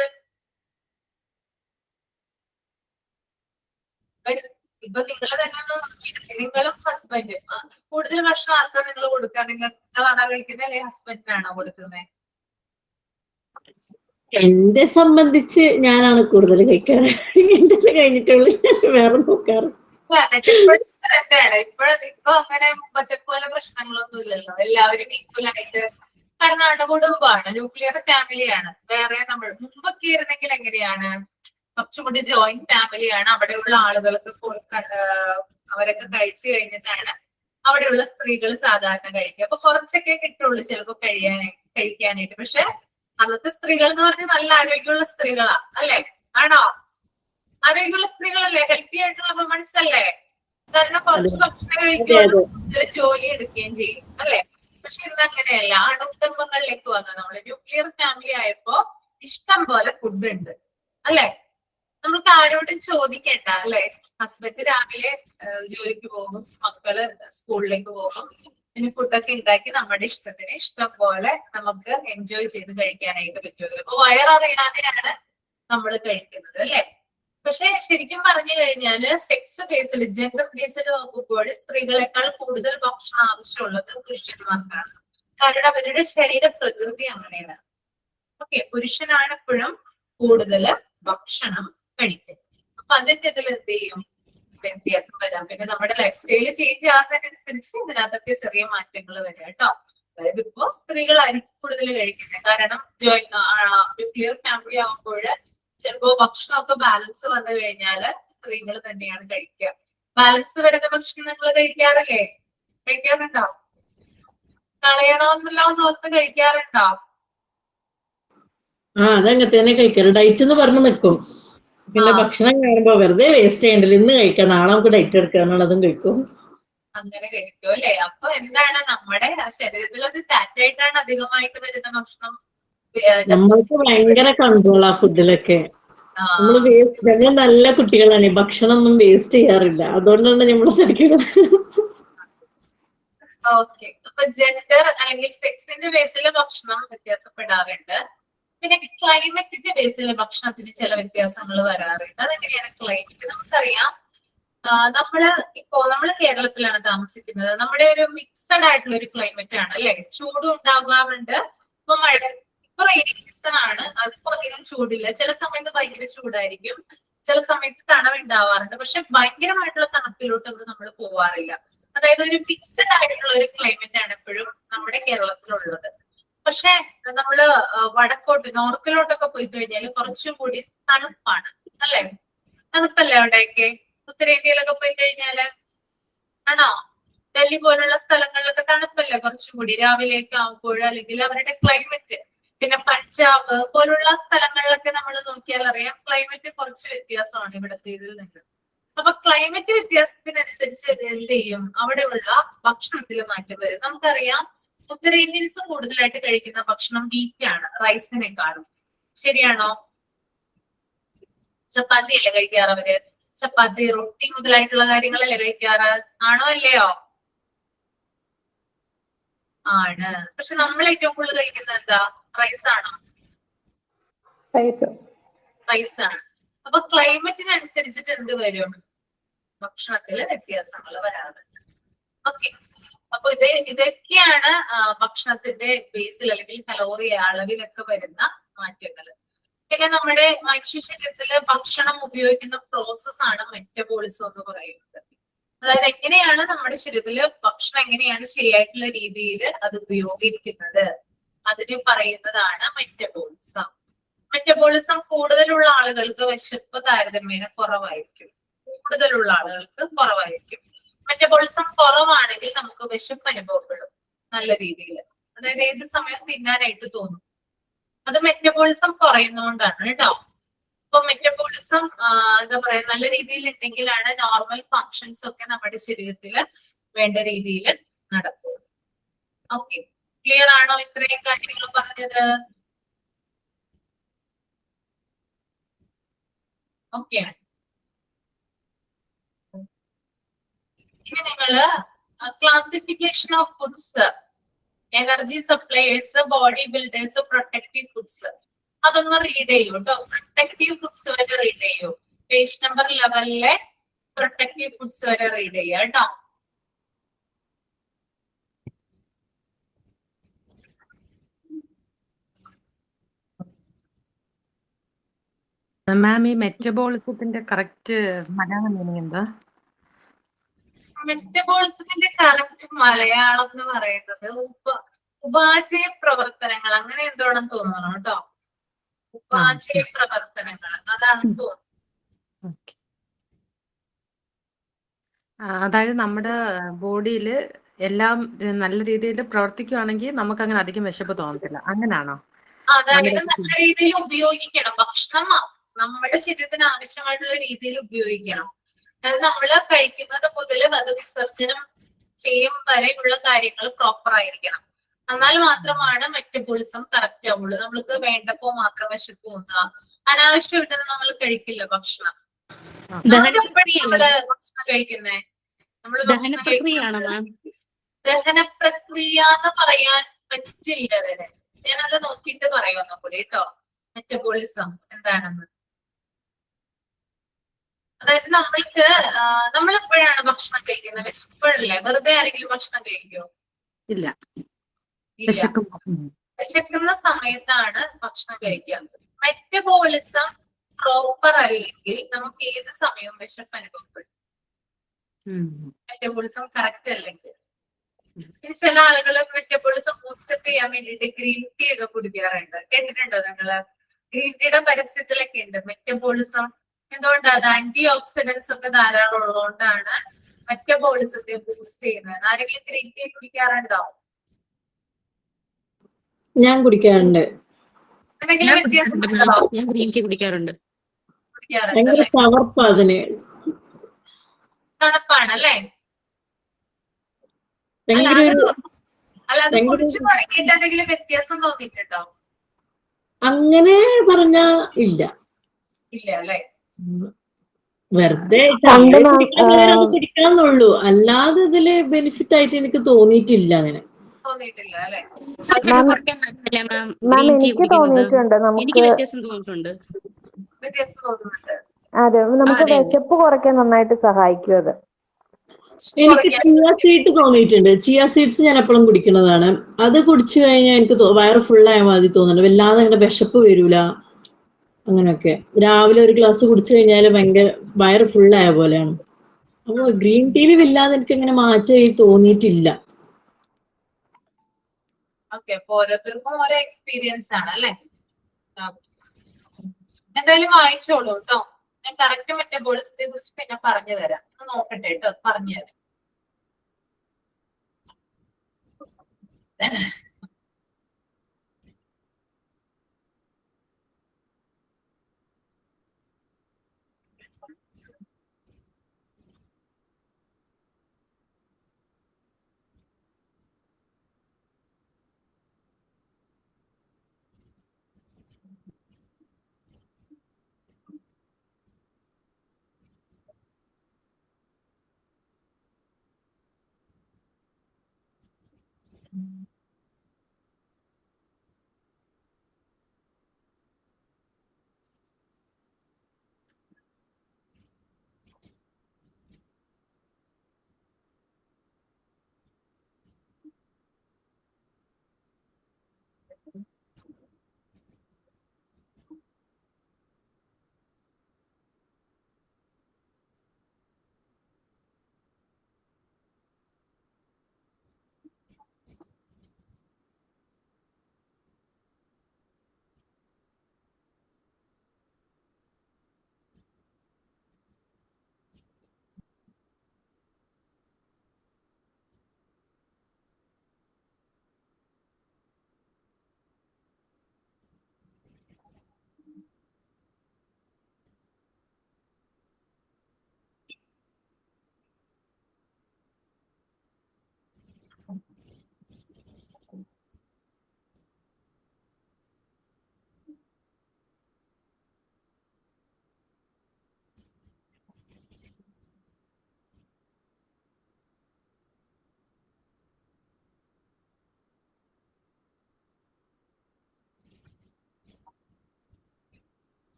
ഇപ്പൊ നിങ്ങൾ തന്നെ ഒന്ന് നോക്കിയിട്ട്, നിങ്ങളും ഹസ്ബൻഡും കൂടുതൽ ഭക്ഷണം ആർക്കാണ് നിങ്ങൾ കൊടുക്കുക? നിങ്ങളാണോ കഴിക്കുന്നത് അല്ലെങ്കിൽ ഹസ്ബൻഡിനാണോ കൊടുക്കുന്നത്? എന്നെ സംബന്ധിച്ച് ഞാനാണ് കൂടുതൽ കഴിക്കാറ്. എന്റെ കഴിഞ്ഞിട്ടുള്ളൂ വേറെ നോക്കാറ്. ഇപ്പൊ അങ്ങനെ മുമ്പത്തെ പോലെ പ്രശ്നങ്ങളൊന്നും ഇല്ലല്ലോ, എല്ലാവരും ഈക്വലായിട്ട്. കാരണം അണുകുടുംബമാണ്, ന്യൂക്ലിയർ ഫാമിലിയാണ്. വേറെ നമ്മൾ മുമ്പൊക്കെ ഇരുന്നെങ്കിൽ എങ്ങനെയാണ്, കുറച്ചുകൂടി ജോയിന്റ് ഫാമിലിയാണ്. അവിടെയുള്ള ആളുകൾക്ക് അവരൊക്കെ കഴിച്ചു കഴിഞ്ഞിട്ടാണ് അവിടെയുള്ള സ്ത്രീകൾ സാധാരണ കഴിക്കുക. അപ്പൊ കുറച്ചൊക്കെ കിട്ടുള്ളൂ ചിലപ്പോ കഴിക്കാനായിട്ട്. പക്ഷെ അന്നത്തെ സ്ത്രീകൾ എന്ന് പറഞ്ഞാൽ നല്ല ആരോഗ്യമുള്ള സ്ത്രീകളാ അല്ലെ? ആണോ? ആരോഗ്യമുള്ള സ്ത്രീകളല്ലേ? ഹെൽത്തി ആയിട്ടുള്ള വുമൺസ് അല്ലേ? കാരണം കുറച്ച് ഭക്ഷണം കഴിക്കുകയുള്ളൂ, ജോലി എടുക്കുകയും ചെയ്യും അല്ലെ? പക്ഷെ ഇന്ന് അങ്ങനെയല്ല. അണുകുടുംബങ്ങളിലേക്ക് വന്നു നമ്മള് ന്യൂക്ലിയർ ഫാമിലി ആയപ്പോ ഇഷ്ടം പോലെ ഫുഡ് ഉണ്ട് അല്ലെ? നമുക്ക് ആരോടും ചോദിക്കണ്ട അല്ലെ? ഹസ്ബൻഡ് രാവിലെ ജോലിക്ക് പോകും, മക്കള് സ്കൂളിലേക്ക് പോകും, പിന്നെ ഫുഡൊക്കെ ഉണ്ടാക്കി നമ്മുടെ ഇഷ്ടത്തിന് ഇഷ്ടം പോലെ നമുക്ക് എൻജോയ് ചെയ്ത് കഴിക്കാനായിട്ട് പറ്റുമല്ലോ. അപ്പൊ വയററിയാതെയാണ് നമ്മൾ കഴിക്കുന്നത് അല്ലെ? പക്ഷെ ശരിക്കും പറഞ്ഞു കഴിഞ്ഞാല് സെക്സ് ബേസിൽ, ജെൻഡർ ബേസിൽ നോക്കുമ്പോൾ സ്ത്രീകളെക്കാൾ കൂടുതൽ ഭക്ഷണം ആവശ്യമുള്ളത് പുരുഷന്മാർക്കാണ്. കാരണം അവരുടെ ശരീര പ്രകൃതി അങ്ങനെയാണ്. ഓക്കെ. പുരുഷനാണ് എപ്പോഴും കൂടുതൽ ഭക്ഷണം കഴിക്കുന്നത്. അപ്പൊ അതിന്റെ ഇതിൽ എന്ത് ചെയ്യും, വ്യത്യാസം വരാം. പിന്നെ നമ്മുടെ ലൈഫ് സ്റ്റൈല് ചേഞ്ച് ആകുന്നതിനനുസരിച്ച് ഇതിനകത്തൊക്കെ ചെറിയ മാറ്റങ്ങൾ വരാം കേട്ടോ. അതായത് ഇപ്പോ സ്ത്രീകളായിരിക്കും കൂടുതൽ കഴിക്കുന്നത്. കാരണം ന്യൂക്ലിയർ ഫാമിലി ആകുമ്പോൾ ചിലപ്പോ ഭക്ഷണമൊക്കെ ബാലൻസ് വന്നു കഴിഞ്ഞാല് സ്ത്രീകൾ തന്നെയാണ് കഴിക്കുക. ബാലൻസ് വരുന്ന ഭക്ഷണം നിങ്ങൾ കഴിക്കാറില്ലേ? കഴിക്കാറുണ്ടോ? കളയണമെന്നല്ലോ എന്ന് ഓർത്ത് കഴിക്കാറുണ്ടോ? അതങ്ങനെ തന്നെ കഴിക്കാറ്. ഡയറ്റ് എന്ന് പറഞ്ഞ് നിൽക്കും. പിന്നെ ഭക്ഷണം കാണുമ്പോ വെറുതെ വേസ്റ്റ് ചെയ്യണ്ടല്ലോ, ഇന്ന് കഴിക്കാം, നാളെ നമുക്ക് ഡയറ്റ് എടുക്കാന്നുള്ളതും കഴിക്കും. അങ്ങനെ കഴിക്കും അല്ലെ? അപ്പൊ എന്താണ്, നമ്മുടെ ശരീരത്തിൽ അത് ഫാറ്റായിട്ടാണ് അധികമായിട്ട് വരുന്ന ഭക്ഷണം. നമ്മൾക്ക് ഭയങ്കര കൺട്രോളാ ഫുഡിലൊക്കെ. ഞങ്ങൾ നല്ല കുട്ടികളാണ്, ഭക്ഷണം ഒന്നും വേസ്റ്റ് ചെയ്യാറില്ല. അതുകൊണ്ടാണ് നമ്മൾ പഠിക്കുന്നത്. ഓക്കെ. അപ്പൊ ജെൻഡർ അല്ലെങ്കിൽ സെക്സിന്റെ ബേസിൽ ഭക്ഷണം വ്യത്യാസപ്പെടാറുണ്ട്. പിന്നെ ക്ലൈമറ്റിന്റെ ബേസിൽ ഭക്ഷണത്തിന് ചില വ്യത്യാസങ്ങൾ വരാറുണ്ട്. അതെങ്ങനെയാണ് ക്ലൈമറ്റ്? നമുക്കറിയാം നമ്മള് കേരളത്തിലാണ് താമസിക്കുന്നത്. നമ്മുടെ ഒരു മിക്സഡ് ആയിട്ടുള്ള ഒരു ക്ലൈമറ്റ് ആണ് അല്ലെ? ചൂടും ഉണ്ടാകാറുണ്ട്, ഇപ്പൊ മഴ, ഇപ്പൊ റെയിനി സീസൺ ആണ്, അതിപ്പോ അധികം ചൂടില്ല. ചില സമയത്ത് ഭയങ്കര ചൂടായിരിക്കും, ചില സമയത്ത് തണവുണ്ടാവാറുണ്ട്, പക്ഷെ ഭയങ്കരമായിട്ടുള്ള തണുപ്പിലോട്ടൊന്നും നമ്മൾ പോവാറില്ല. അതായത് ഒരു ഫിക്സഡ് ആയിട്ടുള്ള ഒരു ക്ലൈമറ്റ് ആണ് എപ്പോഴും നമ്മുടെ കേരളത്തിലുള്ളത്. പക്ഷെ നമ്മള് വടക്കോട്ട് നോർത്തിലോട്ടൊക്കെ പോയി കഴിഞ്ഞാൽ കുറച്ചും കൂടി തണുപ്പാണ് അല്ലെ? തണുപ്പല്ലേ അവിടെയൊക്കെ? ഉത്തരേന്ത്യയിലൊക്കെ പോയി കഴിഞ്ഞാല് ആണോ? ഡൽഹി പോലുള്ള സ്ഥലങ്ങളിലൊക്കെ തണുപ്പല്ലേ കുറച്ചും കൂടി രാവിലെയൊക്കെ ആവുമ്പോൾ, അല്ലെങ്കിൽ അവരുടെ ക്ലൈമറ്റ്. പിന്നെ പഞ്ചാബ് പോലുള്ള സ്ഥലങ്ങളിലൊക്കെ നമ്മൾ നോക്കിയാൽ അറിയാം ക്ലൈമറ്റ് കുറച്ച് വ്യത്യാസമാണ് ഇവിടുത്തെ ഇതിൽ നിന്ന്. അപ്പൊ ക്ലൈമറ്റ് വ്യത്യാസത്തിനനുസരിച്ച് എന്ത് ചെയ്യും? അവിടെയുള്ള ഭക്ഷണത്തിൽ മാറ്റം വരും. നമുക്കറിയാം ഉത്തരേന്ത്യൻസ് കൂടുതലായിട്ട് കഴിക്കുന്ന ഭക്ഷണം വീറ്റ് ആണ് റൈസിനെക്കാളും. ശരിയാണോ? ചപ്പാത്തി അല്ലേ കഴിക്കാറ് അവര്? ചപ്പാത്തി, റൊട്ടി മുതലായിട്ടുള്ള കാര്യങ്ങളല്ലേ കഴിക്കാറ്? ആണോ അല്ലയോ? ആണ്. പക്ഷെ നമ്മൾ ഏറ്റവും കൂടുതൽ കഴിക്കുന്നത് എന്താ? റൈസ് ആണോ? റൈസ് ആണ്. അപ്പൊ ക്ലൈമറ്റിനനുസരിച്ചിട്ട് എന്ത് വരും? ഭക്ഷണത്തില് വ്യത്യാസങ്ങൾ വരാറുണ്ട്. ഓക്കെ, അപ്പൊ ഇതൊക്കെയാണ് ഭക്ഷണത്തിന്റെ ബേസിൽ അല്ലെങ്കിൽ കലോറി അളവിലൊക്കെ വരുന്ന മാറ്റങ്ങൾ. പിന്നെ നമ്മുടെ മനുഷ്യ ശരീരത്തില് ഭക്ഷണം ഉപയോഗിക്കുന്ന പ്രോസസ് ആണ് മെറ്റബോളിസം എന്ന് പറയുന്നത്. അതായത് എങ്ങനെയാണ് നമ്മുടെ ശരീരത്തില് ഭക്ഷണം എങ്ങനെയാണ് ശരിയായിട്ടുള്ള രീതിയിൽ അത് ഉപയോഗിക്കുന്നത്, അതിന് പറയുന്നതാണ് മെറ്റബോളിസം. മെറ്റബോളിസം കൂടുതലുള്ള ആളുകൾക്ക് വിശപ്പ് താരതമ്യേന കുറവായിരിക്കും. കൂടുതലുള്ള ആളുകൾക്ക് കുറവായിരിക്കും. മെറ്റബോളിസം കുറവാണെങ്കിൽ നമുക്ക് വിശപ്പ് അനുഭവപ്പെടും നല്ല രീതിയിൽ. അതായത് ഏത് സമയം തിന്നാനായിട്ട് തോന്നും. അത് മെറ്റബോളിസം കുറയുന്നതുകൊണ്ടാണ് കേട്ടോ. അപ്പൊ മെറ്റബോളിസം എന്താ പറയാ നല്ല രീതിയിൽ ഉണ്ടെങ്കിലാണ് നോർമൽ ഫങ്ഷൻസ് ഒക്കെ നമ്മുടെ ശരീരത്തിൽ വേണ്ട രീതിയിൽ നടക്കും. ഓക്കെ, ക്ലിയർ ആണോ ഇത്രയും കാര്യങ്ങൾ പറഞ്ഞത്? ഓക്കെ, ഇനി നിങ്ങള് classification of foods, energy supplies, body builders, protective foods അതൊന്ന് റീഡ് ചെയ്യൂ കേട്ടോ. പ്രൊട്ടക്റ്റീവ് ഫുഡ്സ് വരെ റീഡ് ചെയ്യൂ. പേജ് നമ്പർ 11 പ്രൊട്ടക്റ്റീവ് ഫുഡ്സ് വരെ റീഡ് ചെയ്യുക കേട്ടോ. മാം, ഈ മെറ്റബോളിസത്തിന്റെ കറക്റ്റ് മലയാളം മീനിങ് എന്താ? മെറ്റബോളിസത്തിന്റെ കറക്റ്റ് മലയാളം എന്ന് പറയുന്നത് ഉപാചയ പ്രവർത്തനങ്ങൾ, അങ്ങനെ എന്തോണെന്ന് തോന്നുന്നു കേട്ടോ. ഉപാചയ പ്രവർത്തനങ്ങൾ അതാണെന്ന് തോന്നുന്നു. അതായത് നമ്മുടെ ബോഡിയിൽ എല്ലാം നല്ല രീതിയിൽ പ്രവർത്തിക്കുകയാണെങ്കിൽ നമുക്ക് അങ്ങനെ അധികം വിശപ്പ് തോന്നത്തില്ല, അങ്ങനാണോ? അതായത് നല്ല രീതിയിൽ ഉപയോഗിക്കണം ഭക്ഷണം, നമ്മുടെ ശരീരത്തിന് ആവശ്യമായിട്ടുള്ള രീതിയിൽ ഉപയോഗിക്കണം. അതായത് നമ്മള് കഴിക്കുന്നത് മുതൽ അത് വിസർജനം ചെയ്യും വരെയുള്ള കാര്യങ്ങൾ പ്രോപ്പർ ആയിരിക്കണം. എന്നാൽ മാത്രമാണ് മെറ്റബോളിസം കറക്റ്റ് ആവുള്ളൂ. നമ്മൾക്ക് വേണ്ടപ്പോ മാത്രം വിശപ്പ് തോന്നുക, അനാവശ്യമായിട്ട് നമ്മൾ കഴിക്കില്ല ഭക്ഷണം. ഭക്ഷണം കഴിക്കുന്നേ നമ്മള് ദഹന പ്രക്രിയ എന്ന് പറയാൻ പറ്റില്ല. ഞാനത് നോക്കിയിട്ട് പറയാം ഒന്നുകൂടി കേട്ടോ, മെറ്റബോളിസം എന്താണെന്ന്. അതായത് നമ്മൾക്ക് നമ്മളെപ്പോഴാണ് ഭക്ഷണം കഴിക്കുന്നത്? വിശപ്പല്ലേ? വെറുതെ ആരെങ്കിലും ഭക്ഷണം കഴിക്കുമോ? ഇല്ല. വിശക്കുന്ന സമയത്താണ് ഭക്ഷണം കഴിക്കുന്നത്. മെറ്റബോളിസം പ്രോപ്പർ അല്ലെങ്കിൽ നമുക്ക് ഏത് സമയവും വിശപ്പ് അനുഭവപ്പെടും. മെറ്റബോളിസം കറക്റ്റ് അല്ലെങ്കിൽ. ഇനി ചില ആളുകൾ മെറ്റബോളിസം ബൂസ്റ്റപ്പ് ചെയ്യാൻ വേണ്ടിയിട്ട് ഗ്രീൻ ടീ ഒക്കെ കുടിക്കാറുണ്ട്. കേട്ടിട്ടുണ്ടോ നിങ്ങള്? ഗ്രീൻ ടീയുടെ പരസ്യത്തിലൊക്കെ ഉണ്ട് മെറ്റബോളിസം. എന്തുകൊണ്ടാണ്? ആന്റി ഓക്സിഡൻസ് ഒക്കെ ധാരാളം ഉള്ളതുകൊണ്ടാണ് മെറ്റബോളിസത്തെ ബൂസ്റ്റ് ചെയ്യുന്നത്. ആരെങ്കിലും ഗ്രീൻ ടീ കുടിക്കാറുണ്ടോ? ഞാൻ കുടിക്കാറുണ്ട്. ഞാൻ ഗ്രീൻ ടീ കുടിക്കാറുണ്ട്. ഭയങ്കര തണുപ്പാ അതിന്. തണുപ്പാണല്ലേ? അല്ല, അത് കുടിച്ചു തുടങ്ങിയിട്ട് എന്തെങ്കിലും വ്യത്യാസം തോന്നിയിട്ടുണ്ടോ? അങ്ങനെ പറഞ്ഞാ ഇല്ല. ഇല്ല അല്ലേ? വെറുതെ കുടിക്കാന്നുള്ളൂ, അല്ലാതെ ഇതില് ബെനിഫിറ്റ് ആയിട്ട് എനിക്ക് തോന്നിയിട്ടില്ല. അങ്ങനെ തോന്നിയിട്ടില്ല അല്ലെ? എനിക്ക് തോന്നിയിട്ടുണ്ട്, എനിക്ക് വ്യത്യാസം തോന്നിയിട്ടുണ്ട്. വ്യത്യാസം തോന്നുന്നുണ്ട്. അതെ, നമുക്ക് വിശപ്പ് കുറയ്ക്കാൻ നന്നായിട്ട് സഹായിക്കും അത്. എനിക്ക് ചിയ സീഡ് തോന്നിയിട്ടുണ്ട്. ചിയ സീഡ്സ് ഞാൻ എപ്പോഴും കുടിക്കുന്നതാണ്. അത് കുടിച്ചു കഴിഞ്ഞാൽ എനിക്ക് വയറ് ഫുള്ളായ മാതിരി തോന്നുന്നുണ്ട്. വല്ലാതെ അങ്ങനെ വിശപ്പ് വരൂല. അങ്ങനെയൊക്കെ. രാവിലെ ഒരു ഗ്ലാസ് കുടിച്ചു കഴിഞ്ഞാൽ ഭയങ്കര വയറ് ഫുള്ളായ പോലെയാണ്. അപ്പൊ ഗ്രീൻ ടീയിൽ ഇല്ലാതെ എനിക്ക് ഇങ്ങനെ മാറ്റമായി തോന്നിയിട്ടില്ല. ഓക്കെ, അപ്പൊ ഓരോരുത്തർക്കും ഓരോ എക്സ്പീരിയൻസ് ആണ് അല്ലെ. എന്തായാലും വായിച്ചോളൂ കേട്ടോ. ഞാൻ കറക്റ്റ് മെറ്റബോളിസത്തെ കുറിച്ച് പിന്നെ പറഞ്ഞു തരാം. ഒന്ന് നോക്കട്ടെ കേട്ടോ, പറഞ്ഞു തരാം.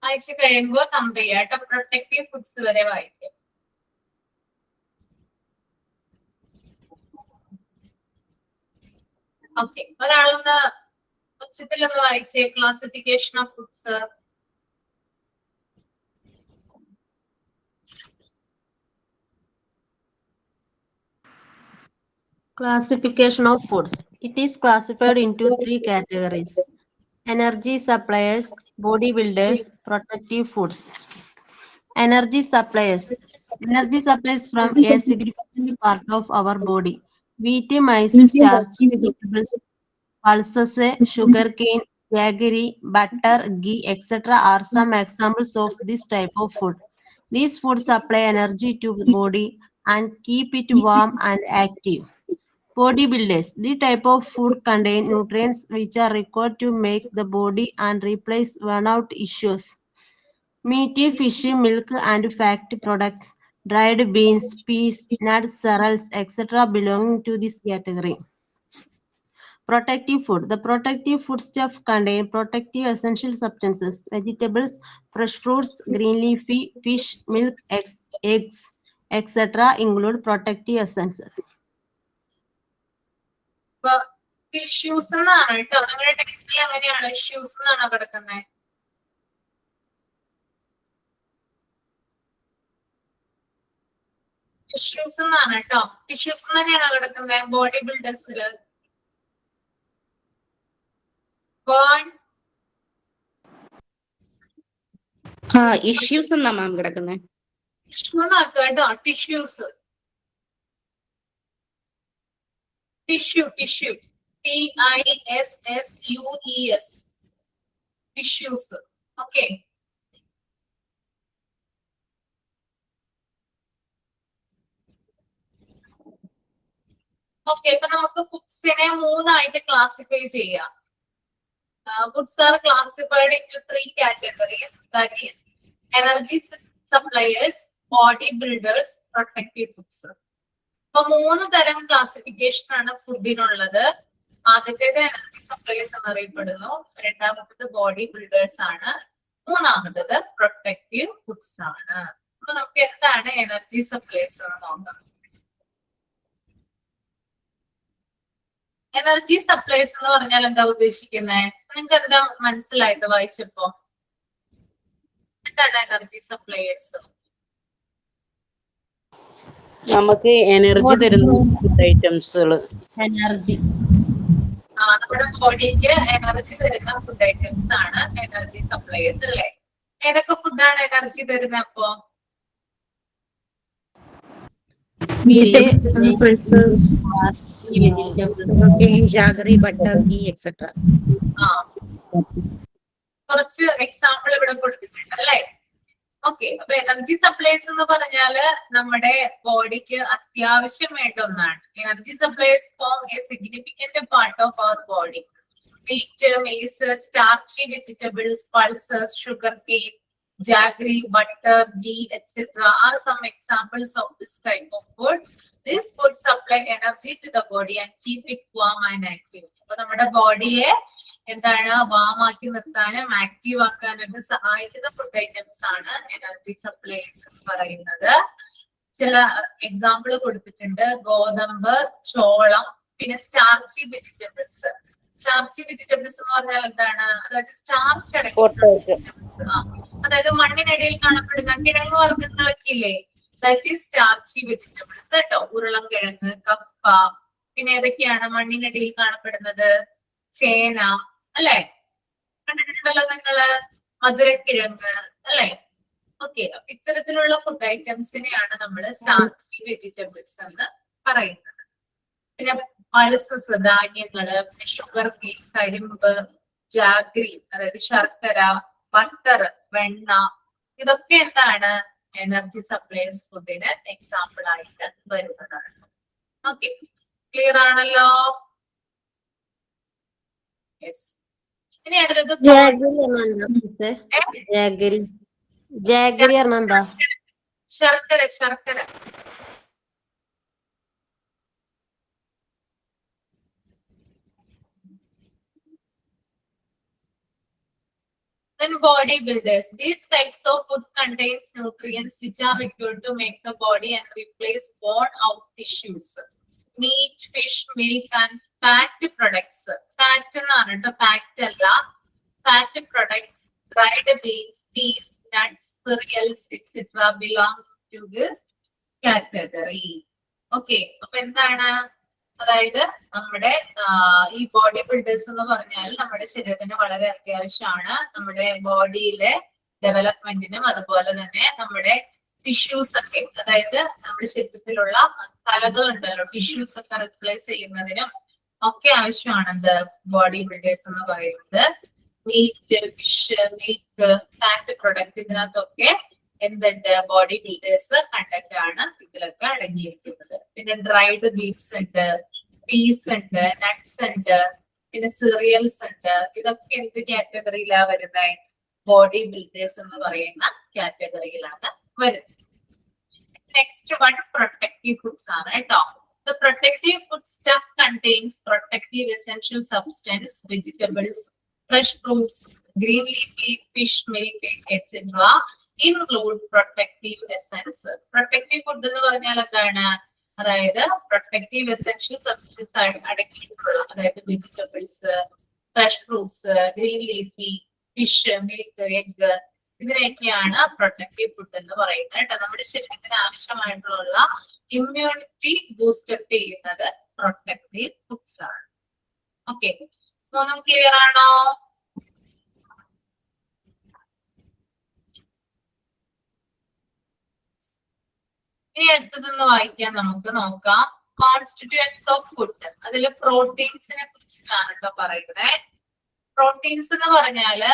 വായിച്ചു കഴിയുമ്പോൾ കമ്പ് ചെയ്യാം കേട്ടോ. പ്രൊട്ടക്റ്റീവ് ഫുഡ്സ് വരെ വായിക്കാം. ഓക്കെ, ഒരാളൊന്ന് ഉച്ചത്തിലൊന്ന് വായിച്ചേ. Classification of foods. Classification of foods. It is classified into 3 categories: energy suppliers, bodybuilders, protective foods. Energy suppliers. Energy supplies from a significant part of our body. Wheat, maize, starchy vegetables, pulses, sugarcane, jaggery, butter, ghee, etc. are some examples of this type of food. These foods supply energy to the body and keep it warm and active. Bodybuilders. The type of food contain nutrients which are required to make the body and replace worn-out tissues. Meat, fish, milk, and fat products, dried beans, peas, nuts, cereals, etc. belonging to this category. Protective food. The protective foodstuff contain protective essential substances. Vegetables, fresh fruits, green leafy, fish, milk, eggs, etc. include protective essences. Tissues എന്നാണ് കേട്ടോ. നിങ്ങളുടെ ടെക്സ്റ്റിൽ എങ്ങനെയാണ്? ഇഷ്യൂസ് എന്നാണോ കിടക്കുന്നത്? ടിഷ്യൂസ് എന്നാണ് കേട്ടോ. ടിഷ്യൂസ് തന്നെയാണോ കിടക്കുന്നത് ബോഡി ബിൽഡേഴ്സില്? ഇഷ്യൂസ് എന്നാ മാം കിടക്കുന്നത്. ടിഷ്യൂ എന്നാക്കുക കേട്ടോ. Tissues. Tissue tissue TISSUES tissues. Okay, okay. ഇപ്പൊ നമുക്ക് ഫുഡ്സിനെ 3 ക്ലാസിഫൈ ചെയ്യാം. Foods are classified into 3 categories, that is energy suppliers, bodybuilders, protective foods. അപ്പൊ 3 തരം ക്ലാസിഫിക്കേഷൻ ആണ് ഫുഡിനുള്ളത്. ആദ്യത്തേത് എനർജി സപ്ലൈസ് എന്നറിയപ്പെടുന്നു, രണ്ടാമത്തേത് ബോഡി ബിൽഡേഴ്സ് ആണ്, മൂന്നാമത്തേത് പ്രൊട്ടക്റ്റീവ് ഫുഡ്സ് ആണ്. അപ്പൊ നമുക്ക് എന്താണ് എനർജി സപ്ലൈസ് എന്ന് നോക്കാം. എനർജി സപ്ലൈസ് എന്ന് പറഞ്ഞാൽ എന്താ ഉദ്ദേശിക്കുന്നത്? നിങ്ങൾക്ക് എന്താ മനസ്സിലായിട്ട് വായിച്ചപ്പോ? എന്താണ് എനർജി സപ്ലൈസ്? നമുക്ക് എനർജി തരുന്ന ഫുഡ് ഐറ്റംസുകൾ. എനർജി നമ്മുടെ ബോഡിക്ക് എനർജി തരുന്ന ഫുഡ് ഐറ്റംസ് ആണ് എനർജി സപ്ലൈസ് അല്ലേ? ഏതൊക്കെ ഫുഡാണ് എനർജി തരുന്നത് അപ്പോ? jaggery, butter, ghee, etc. കുറച്ച് എക്സാമ്പിൾ ഇവിടെ കൊടുത്തിട്ടുണ്ട് അല്ലേ? ഓക്കെ, അപ്പൊ എനർജി സപ്ലൈസ് എന്ന് പറഞ്ഞാല് നമ്മുടെ ബോഡിക്ക് അത്യാവശ്യം വേണ്ട ഒന്നാണ്. Energy supplies form a significant part of our body. Wheat, maize, starchy vegetables, pulses, sugar cane, jaggery, butter, ghee, etc. are some examples of this type of food. This food supply energy to the body and keep it warm and active. അപ്പൊ നമ്മുടെ ബോഡിയെ എന്താണ് വാം ആക്കി നിർത്താനും ആക്റ്റീവ് ആക്കാനൊക്കെ സഹായിക്കുന്ന ഫുഡ് ഐറ്റംസ് ആണ് എനർജി സപ്ലൈസ് എന്ന് പറയുന്നത്. ചില എക്സാമ്പിൾ കൊടുത്തിട്ടുണ്ട്: ഗോതമ്പ്, ചോളം, പിന്നെ സ്റ്റാർച്ചി വെജിറ്റബിൾസ്. സ്റ്റാർച്ചി വെജിറ്റബിൾസ് എന്ന് പറഞ്ഞാൽ എന്താണ്? അതായത് സ്റ്റാർച്ച് അടങ്ങിയിട്ടുള്ള വെജിറ്റബിൾസ്. അതായത് മണ്ണിനടിയിൽ കാണപ്പെടുന്ന കിഴങ്ങ് വർഗ്ഗങ്ങളൊക്കെ ഇല്ലേ, ദാറ്റ് ഈസ് സ്റ്റാർച്ചി വെജിറ്റബിൾസ് കേട്ടോ. ഉരുളം കിഴങ്ങ്, കപ്പ, പിന്നെ ഏതൊക്കെയാണ് മണ്ണിനടിയിൽ കാണപ്പെടുന്നത്? ചേന അല്ലെ, കണ്ടിട്ടുണ്ടല്ലോ നിങ്ങള്? മധുരക്കിഴങ്ങ് അല്ലെ? ഓക്കെ, അപ്പൊ ഇത്തരത്തിലുള്ള ഫുഡ് ഐറ്റംസിനെയാണ് നമ്മൾ സ്റ്റാർച്ചി വെജിറ്റബിൾസ് എന്ന് പറയുന്നത്. പിന്നെ പൾസസ്, ധാന്യങ്ങള്, ഷുഗർ കെയിൻ, കരിമ്പ്, ജാഗ്രി അതായത് ശർക്കര, ബട്ടർ, വെണ്ണ, ഇതൊക്കെ എന്താണ് എനർജി സപ്ലൈസ് ഫുഡിന് എക്സാമ്പിൾ ആയിട്ട് വരുന്നതാണ്. ഓക്കെ, ക്ലിയർ ആണല്ലോ? യെസ്. ഇനി അടുത്തത് ശർക്കര. ശർക്കര Then body builders. These types of food contains nutrients which are required to make the body and replace worn out tissues. Meat, fish, milk and fat products. Fat എന്നാണ് ട്ടോ, fat അല്ല. Fat products, dried beans, peas, nuts, cereals, etc. belong to this category. Okay, അപ്പൊ എന്താണ്? അതായത് നമ്മുടെ ഈ ബോഡി ബിൽഡേഴ്സ് എന്ന് പറഞ്ഞാൽ നമ്മുടെ ശരീരത്തിന് വളരെ അത്യാവശ്യമാണ്. നമ്മുടെ ബോഡിയിലെ ഡെവലപ്മെന്റിനും അതുപോലെ തന്നെ നമ്മുടെ ടിഷ്യൂസ് ഒക്കെ, അതായത് നമ്മുടെ ശരീരത്തിലുള്ള കലകൾ ഉണ്ടല്ലോ, ടിഷ്യൂസ് ഒക്കെ റിപ്ലേസ് ചെയ്യുന്നതിനും ഒക്കെ ആവശ്യമാണ് എന്ത് ബോഡി ബിൽഡേഴ്സ് എന്ന് പറയുന്നത്. Meat, fish, milk, fat product, ഇതിനകത്തൊക്കെ എന്തുണ്ട്? ബോഡി ബിൽഡേഴ്സ് കണ്ടന്റ് ആണ് ഇതിലൊക്കെ അടങ്ങിയിരിക്കുന്നത്. പിന്നെ ഡ്രൈഡ് ബീൻസ് ഉണ്ട്, പീസ് ഉണ്ട്, നട്ട്സ് ഉണ്ട്, പിന്നെ സീറിയൽസ് ഉണ്ട്. ഇതൊക്കെ എന്ത് കാറ്റഗറിയിലാണ് വരുന്നത്? ബോഡി ബിൽഡേഴ്സ് എന്ന് പറയുന്ന കാറ്റഗറിയിലാണ് വരുന്നത്. നെക്സ്റ്റ് വൺ പ്രൊട്ടക്റ്റീവ് ഫുഡ്സ് ആണ് കേട്ടോ. The protective food stuff contains protective essential substance, vegetables, fresh fruits, green leafy, fish, milk, etc. include protective essence. Protective food എന്ന് പറഞ്ഞാൽ എന്താണ്? അതായത് പ്രൊട്ടക്റ്റീവ് എസെൻഷ്യൽ സബ്സ്റ്റൻസ് അടങ്ങിയിട്ടുള്ള, അതായത് vegetables, fresh fruits, green leafy, fish, milk, egg, ഇതിനൊക്കെയാണ് പ്രൊട്ടക്റ്റീവ് ഫുഡ് എന്ന് പറയുന്നത് കേട്ടോ. നമ്മുടെ ശരീരത്തിന് ആവശ്യമായിട്ടുള്ള ഇമ്മ്യൂണിറ്റി ബൂസ്റ്റപ്പ് ചെയ്യുന്നത് പ്രൊട്ടക്റ്റീവ് ഫുഡ്സ് ആണ്. ഓക്കെ, മൂന്നും ക്ലിയർ ആണോ? ഇനി അടുത്തതൊന്ന് വായിക്കാൻ നമുക്ക് നോക്കാം. Constituents of food. അതിൽ പ്രോട്ടീൻസിനെ കുറിച്ചിട്ടാണ് കേട്ടോ പറയുന്നത്. പ്രോട്ടീൻസ് എന്ന് പറഞ്ഞാല്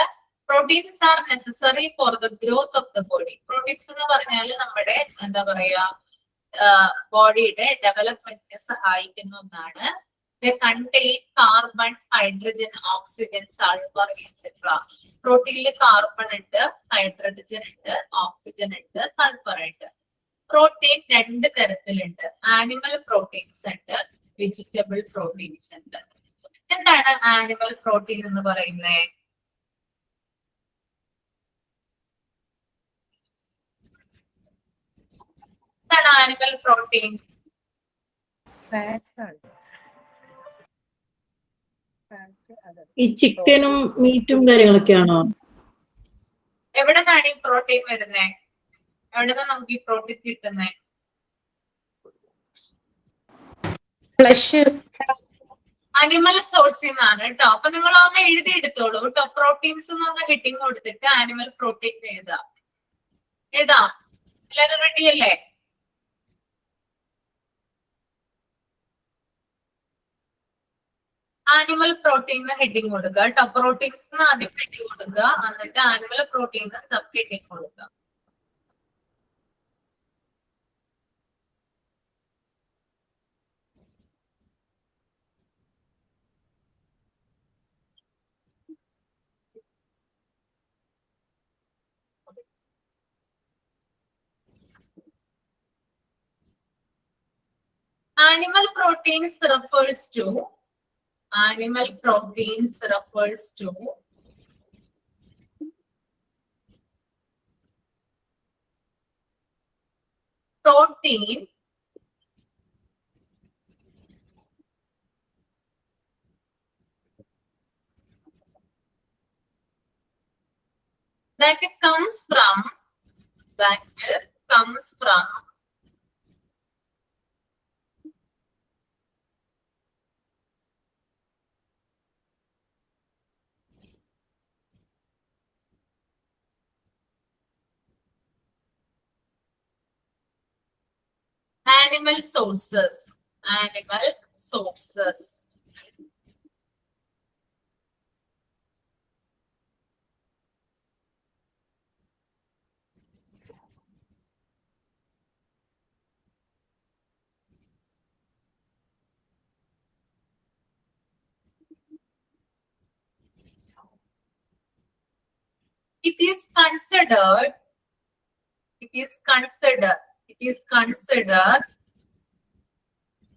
proteins are necessary for the growth of the body. Proteins എന്ന് പറഞ്ഞാൽ നമ്മുടെ എന്താ പറയാ ബോഡിയുടെ ഡെവലപ്മെന്റിനെ സഹായിക്കുന്ന ഒന്നാണ്. They contain carbon, hydrogen, oxygen, sulfur, etc. പ്രോട്ടീനിൽ കാർബൺ ഉണ്ട്, ഹൈഡ്രജൻ ഉണ്ട്, ഓക്സിജൻ ഉണ്ട്, സൾഫർ ഉണ്ട്. പ്രോട്ടീൻ രണ്ട് തരത്തിലുണ്ട്. ആനിമൽ പ്രോട്ടീൻസ് ഉണ്ട്, വെജിറ്റബിൾ പ്രോട്ടീൻസ് ഉണ്ട്. എന്താണ് ആനിമൽ പ്രോട്ടീൻ എന്ന് പറയുന്നത്? എന്താണ് ആനിമൽ പ്രോട്ടീൻ? ഈ ചിക്കനും മീറ്റും കാര്യങ്ങളൊക്കെയാണോ? എവിടെ നിന്നാണ് ഈ പ്രോട്ടീൻ വരുന്നത്? എവിടെ നിന്നാണ് നമുക്ക് ഈ പ്രോട്ടീൻ കിട്ടുന്നത്? ഫ്ലഷ്. അനിമൽ സോഴ്സിൽ നിന്നാണ് കേട്ടോ. അപ്പൊ നിങ്ങൾ ഒന്ന് എഴുതിയെടുത്തോളൂ കേട്ടോ. പ്രോട്ടീൻസ് എന്നൊന്ന് ഹെഡിങ് കൊടുത്തിട്ട് ആനിമൽ പ്രോട്ടീൻ എഴുതാം. എല്ലാവരും റെഡിയല്ലേ? ആനിമൽ പ്രോട്ടീൻ ഹെഡിങ് കൊടുക്കുക കേട്ടോ. പ്രോട്ടീൻസ് ആദ്യം ഹെഡിങ് കൊടുക്കുക, എന്നിട്ട് ആനിമൽ പ്രോട്ടീൻ സബ് ഹെഡിങ് കൊടുക്കുക. Animal proteins refers to protein that comes from animal sources. It is considered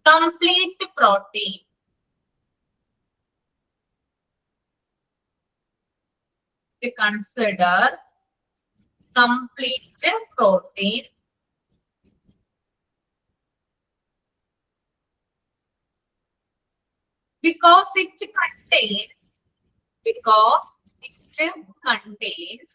complete protein. To consider complete protein because it contains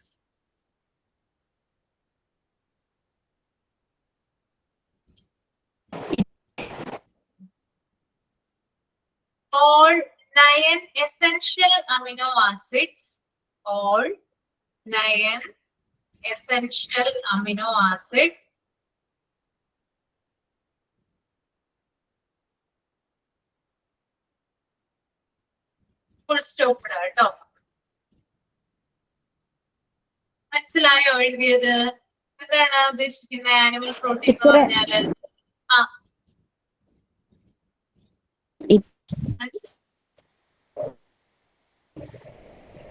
all 9 essential amino acids, full stop കേട്ടോ. മനസ്സിലായോ എഴുതിയത്? എന്താണ് ഉദ്ദേശിക്കുന്നത് ആനിമൽ പ്രോട്ടീൻ എന്ന് പറഞ്ഞാല്?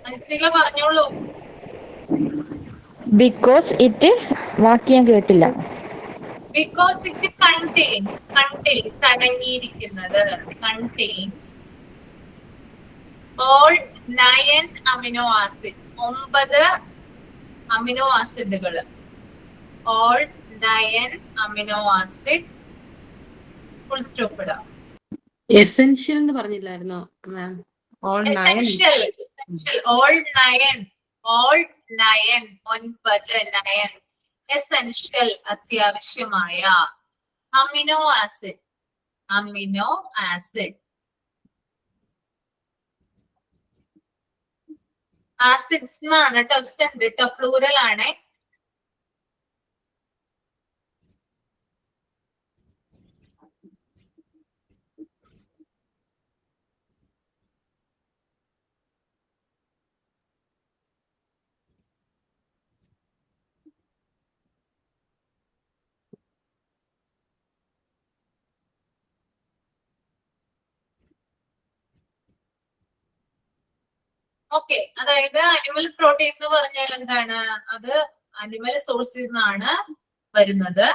മനസ്സില പറഞ്ഞോളൂ. ബിക്കോസ് ഇറ്റ് വാക്യം കേട്ടില്ല. ബിക്കോസ് ഇറ്റ് കണ്ടെയ്ൻസ് അടങ്ങിയിരിക്കുന്നത് contains all 9 amino acids 9 amino ആസിഡുകൾ all 9 amino acids full stop ഇടാം. എസെൻഷ്യൽ എന്ന് പറഞ്ഞില്ലായിരുന്നോ മാം? all 9 എസെൻഷ്യൽ അത്യാവശ്യമായ അമിനോ ആസിഡ് ആസിഡ്സ് എന്നാണ് ടെസ്റ്റ് ഉണ്ട് കേട്ടോ, പ്ലൂറൽ ആണ്. ഓക്കെ, അതായത് അനിമൽ പ്രോട്ടീൻ എന്ന് പറഞ്ഞാൽ എന്താണ്? അത് അനിമൽ സോഴ്സിൽ നിന്നാണ് വരുന്നത്.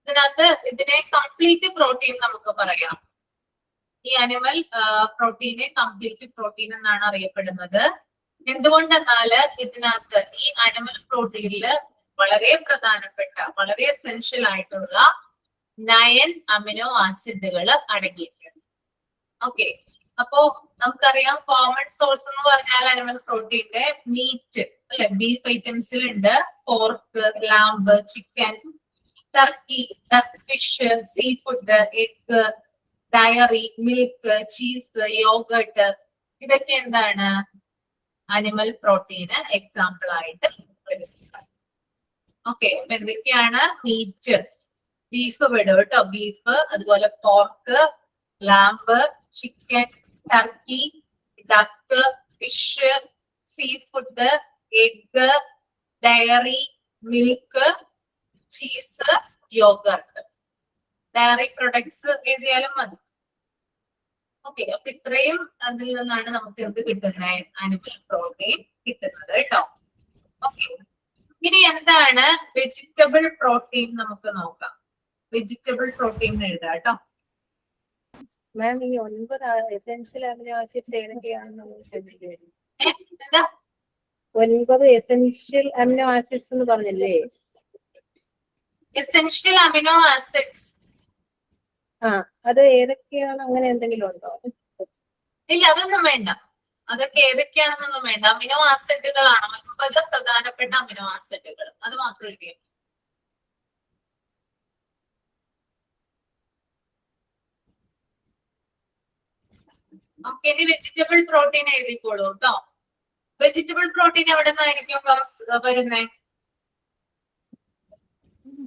ഇതിനകത്ത് ഇതിനെ കംപ്ലീറ്റ് പ്രോട്ടീൻ നമുക്ക് പറയാം. ഈ അനിമൽ പ്രോട്ടീനെ കംപ്ലീറ്റ് പ്രോട്ടീൻ എന്നാണ് അറിയപ്പെടുന്നത്. എന്തുകൊണ്ടെന്നാല് ഇതിനകത്ത് ഈ അനിമൽ പ്രോട്ടീനില് വളരെ പ്രധാനപ്പെട്ട, വളരെ എസെൻഷ്യൽ ആയിട്ടുള്ള 9 അമിനോ ആസിഡുകൾ അടങ്ങിയിട്ടുണ്ട്. ഓക്കെ, അപ്പോ നമുക്കറിയാം കോമൺ സോഴ്സ് എന്ന് പറഞ്ഞാൽ അനിമൽ പ്രോട്ടീന്റെ മീറ്റ് അല്ലെ, ബീഫ് ഐറ്റംസിലുണ്ട്. Pork, lamb, chicken, turkey, fish, sea food, egg, dairy, milk, cheese, yoghurt, ഇതൊക്കെ എന്താണ് അനിമൽ പ്രോട്ടീന് എക്സാമ്പിൾ ആയിട്ട് വരുന്നത്. ഓക്കെ, അപ്പൊ എന്തൊക്കെയാണ്? മീറ്റ്, ബീഫ് വിടും കേട്ടോ, ബീഫ്, അതുപോലെ pork, lamb, chicken, turkey, duck, fish, sea food, egg, dairy, milk, cheese, yogurt. Dairy products എഴുതിയാലും മതി. ഓക്കെ, അപ്പൊ ഇത്രയും അതിൽ നിന്നാണ് നമുക്ക് എന്ത് കിട്ടുന്നത്? അനിമൽ പ്രോട്ടീൻ കിട്ടുന്നത് കേട്ടോ. ഓക്കെ, ഇനി എന്താണ് വെജിറ്റബിൾ പ്രോട്ടീൻ? നമുക്ക് നോക്കാം. വെജിറ്റബിൾ പ്രോട്ടീൻ എഴുതാം കേട്ടോ. മാം, ഈ 9 എസെൻഷ്യൽ അമിനോ ആസിഡ്സ് ഏതൊക്കെയാണെന്ന് എന്താ 9 എസെൻഷ്യൽ അമിനോ ആസിഡ്സ് എന്ന് പറഞ്ഞില്ലേ? എസെൻഷ്യൽ അമിനോ ആസിഡ്സ് അത് ഏതൊക്കെയാണ്? അങ്ങനെ എന്തെങ്കിലും ഉണ്ടോ? ഇല്ല, അതൊന്നും വേണ്ട. അതൊക്കെ ഏതൊക്കെയാണെന്നൊന്നും വേണ്ട. അമിനോ ആസിഡുകളാണ് 9 പ്രധാനപ്പെട്ട അമിനോ ആസിഡുകൾ. അത് മാത്രം എഴുതിയ ഓക്കെ. ഇനി വെജിറ്റബിൾ പ്രോട്ടീൻ എഴുതിക്കോളൂ കേട്ടോ. വെജിറ്റബിൾ പ്രോട്ടീൻ എവിടെ നിന്നായിരിക്കും വരുന്നേ?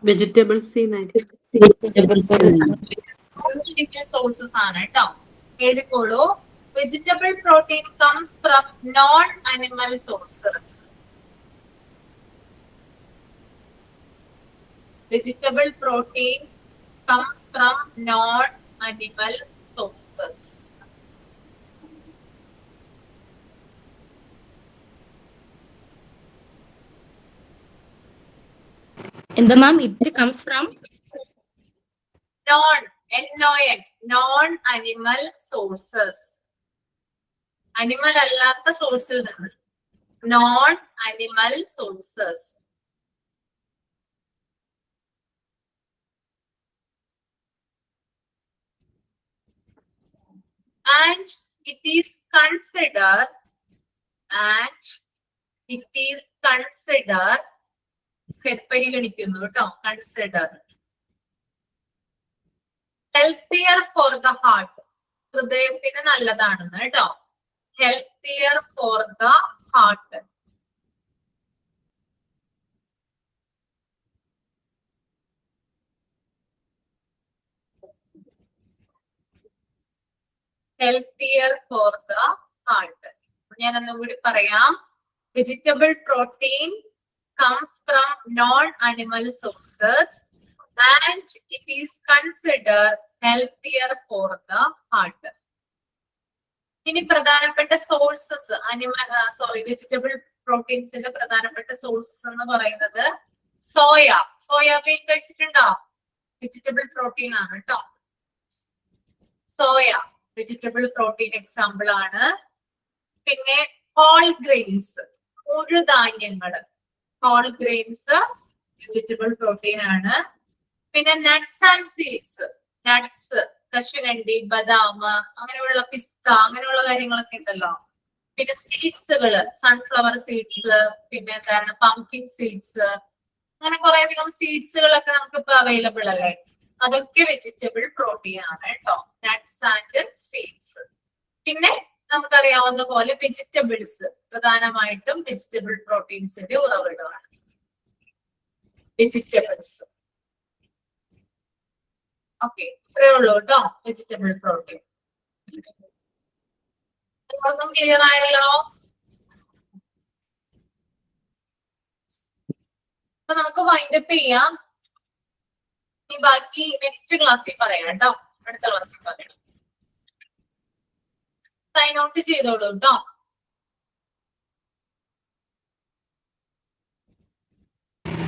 വെജിറ്റബിൾസ് സോഴ്സസ് ആണ് കേട്ടോ. എഴുതിക്കോളൂ. Vegetable protein comes from non animal sources. Vegetable proteins comes from non animal sources. എന്താ ma'am? It comes from non animal sources. Animal അല്ലാത്ത സോഴ്സിൽ നിന്ന്. Non animal sources. And it is considered പരിഗണിക്കുന്നു കേട്ടോ. Consider healthier for the heart. ഹൃദയത്തിന് നല്ലതാണെന്ന് കേട്ടോ. Healthier for the heart. Healthier for the heart. ഞാനൊന്നും കൂടി പറയാം. Vegetable protein comes from non-animal sources and it is considered healthier for the heart. ഇനി പ്രധാനപ്പെട്ട സോഴ്സസ് വെജിറ്റബിൾ പ്രോട്ടീൻസിന്റെ പ്രധാനപ്പെട്ട സോഴ്സസ് എന്ന് പറയുന്നത് സോയാബീൻ കഴിച്ചിട്ടുണ്ടോ? വെജിറ്റബിൾ പ്രോട്ടീൻ ആണ് കേട്ടോ. സോയ വെജിറ്റബിൾ പ്രോട്ടീൻ എക്സാമ്പിൾ ആണ്. പിന്നെ ഹോൾ ഗ്രെയിൻസ്, മുഴുധാന്യങ്ങള്, ഹോൾ ഗ്രെയിൻസ് വെജിറ്റബിൾ പ്രോട്ടീൻ ആണ്. പിന്നെ നട്ട്സ് ആൻഡ് സീഡ്സ്, നട്ട്സ്, കശുവണ്ടി, ബദാം, അങ്ങനെയുള്ള പിസ്ത, അങ്ങനെയുള്ള കാര്യങ്ങളൊക്കെ ഉണ്ടല്ലോ. പിന്നെ സീഡ്സുകള്, സൺഫ്ലവർ സീഡ്സ്, പിന്നെ എന്താണ് പംകിൻ സീഡ്സ്, അങ്ങനെ കുറെ അധികം സീഡ്സുകളൊക്കെ നമുക്ക് ഇപ്പൊ അവൈലബിൾ അല്ലേ. അതൊക്കെ വെജിറ്റബിൾ പ്രോട്ടീൻ ആണ് കേട്ടോ. Nuts and seeds. പിന്നെ നമുക്കറിയാവുന്ന പോലെ വെജിറ്റബിൾസ് പ്രധാനമായിട്ടും വെജിറ്റബിൾ പ്രോട്ടീൻസിന്റെ ഉറവിടമാണ്. വെജിറ്റബിൾസ്. ഓക്കെ, ഇത്രയേ ഉള്ളൂ കേട്ടോ വെജിറ്റബിൾ പ്രോട്ടീൻ. എല്ലാവർക്കും ക്ലിയർ ആയല്ലോ? അപ്പൊ നമുക്ക് വൈൻഡപ്പ് ചെയ്യാം. ഇനി ബാക്കി നെക്സ്റ്റ് ക്ലാസ്സിൽ പറയാം കേട്ടോ. അടുത്ത ക്ലാസ്സിൽ പറയാം. സൈൻ ഔട്ട് ചെയ്തോളൂ കേട്ടോ.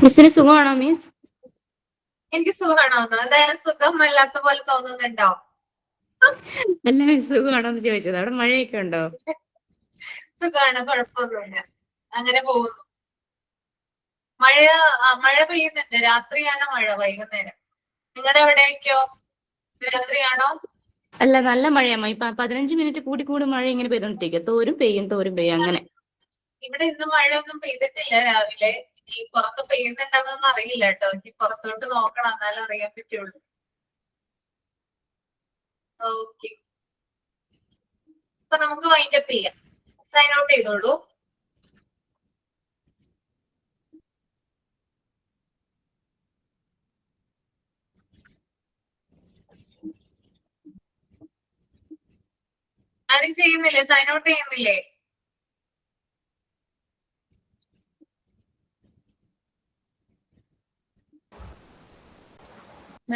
മിസ്സിന് സുഖമാണോ മിസ്? എനിക്ക് സുഖമാണോ? എന്താണ് സുഖം അല്ലാത്ത പോലെ തോന്നുന്നുണ്ടോ? എല്ലാവരും സുഖമാണോന്ന് ചോദിച്ചത്. അവിടെ മഴയൊക്കെ ഉണ്ടോ? സുഖമാണ്, കുഴപ്പമൊന്നുമില്ല, അങ്ങനെ പോകുന്നു. മഴ പെയ്യുന്നുണ്ട്. രാത്രിയാണ് മഴ, വൈകുന്നേരം. നിങ്ങളുടെ എവിടെയൊക്കെയോ രാത്രിയാണോ? അല്ല, നല്ല മഴയാ. ഇപ്പൊ 15 മിനിറ്റ് കൂടി മഴ ഇങ്ങനെ പെയ്തോണ്ടിരിക്കുക. തോരും പെയ്യും അങ്ങനെ. ഇവിടെ ഇന്ന് മഴയൊന്നും പെയ്തിട്ടില്ല രാവിലെ. ഈ പുറത്ത് പെയ്യുന്നുണ്ടെന്നൊന്നും അറിയില്ല കേട്ടോ. എനിക്ക് പുറത്തോട്ട് നോക്കണം, എന്നാലും അറിയാൻ പറ്റുള്ളൂ. ഓക്കെ, അപ്പൊ നമുക്ക് വൈൻഡപ്പ് ചെയ്യാം. സൈൻ ഔട്ട് ചെയ്തോളൂ. ആരും ചെയ്യുന്നില്ലേ? സൈൻ ഔട്ട് ചെയ്യുന്നില്ലേ?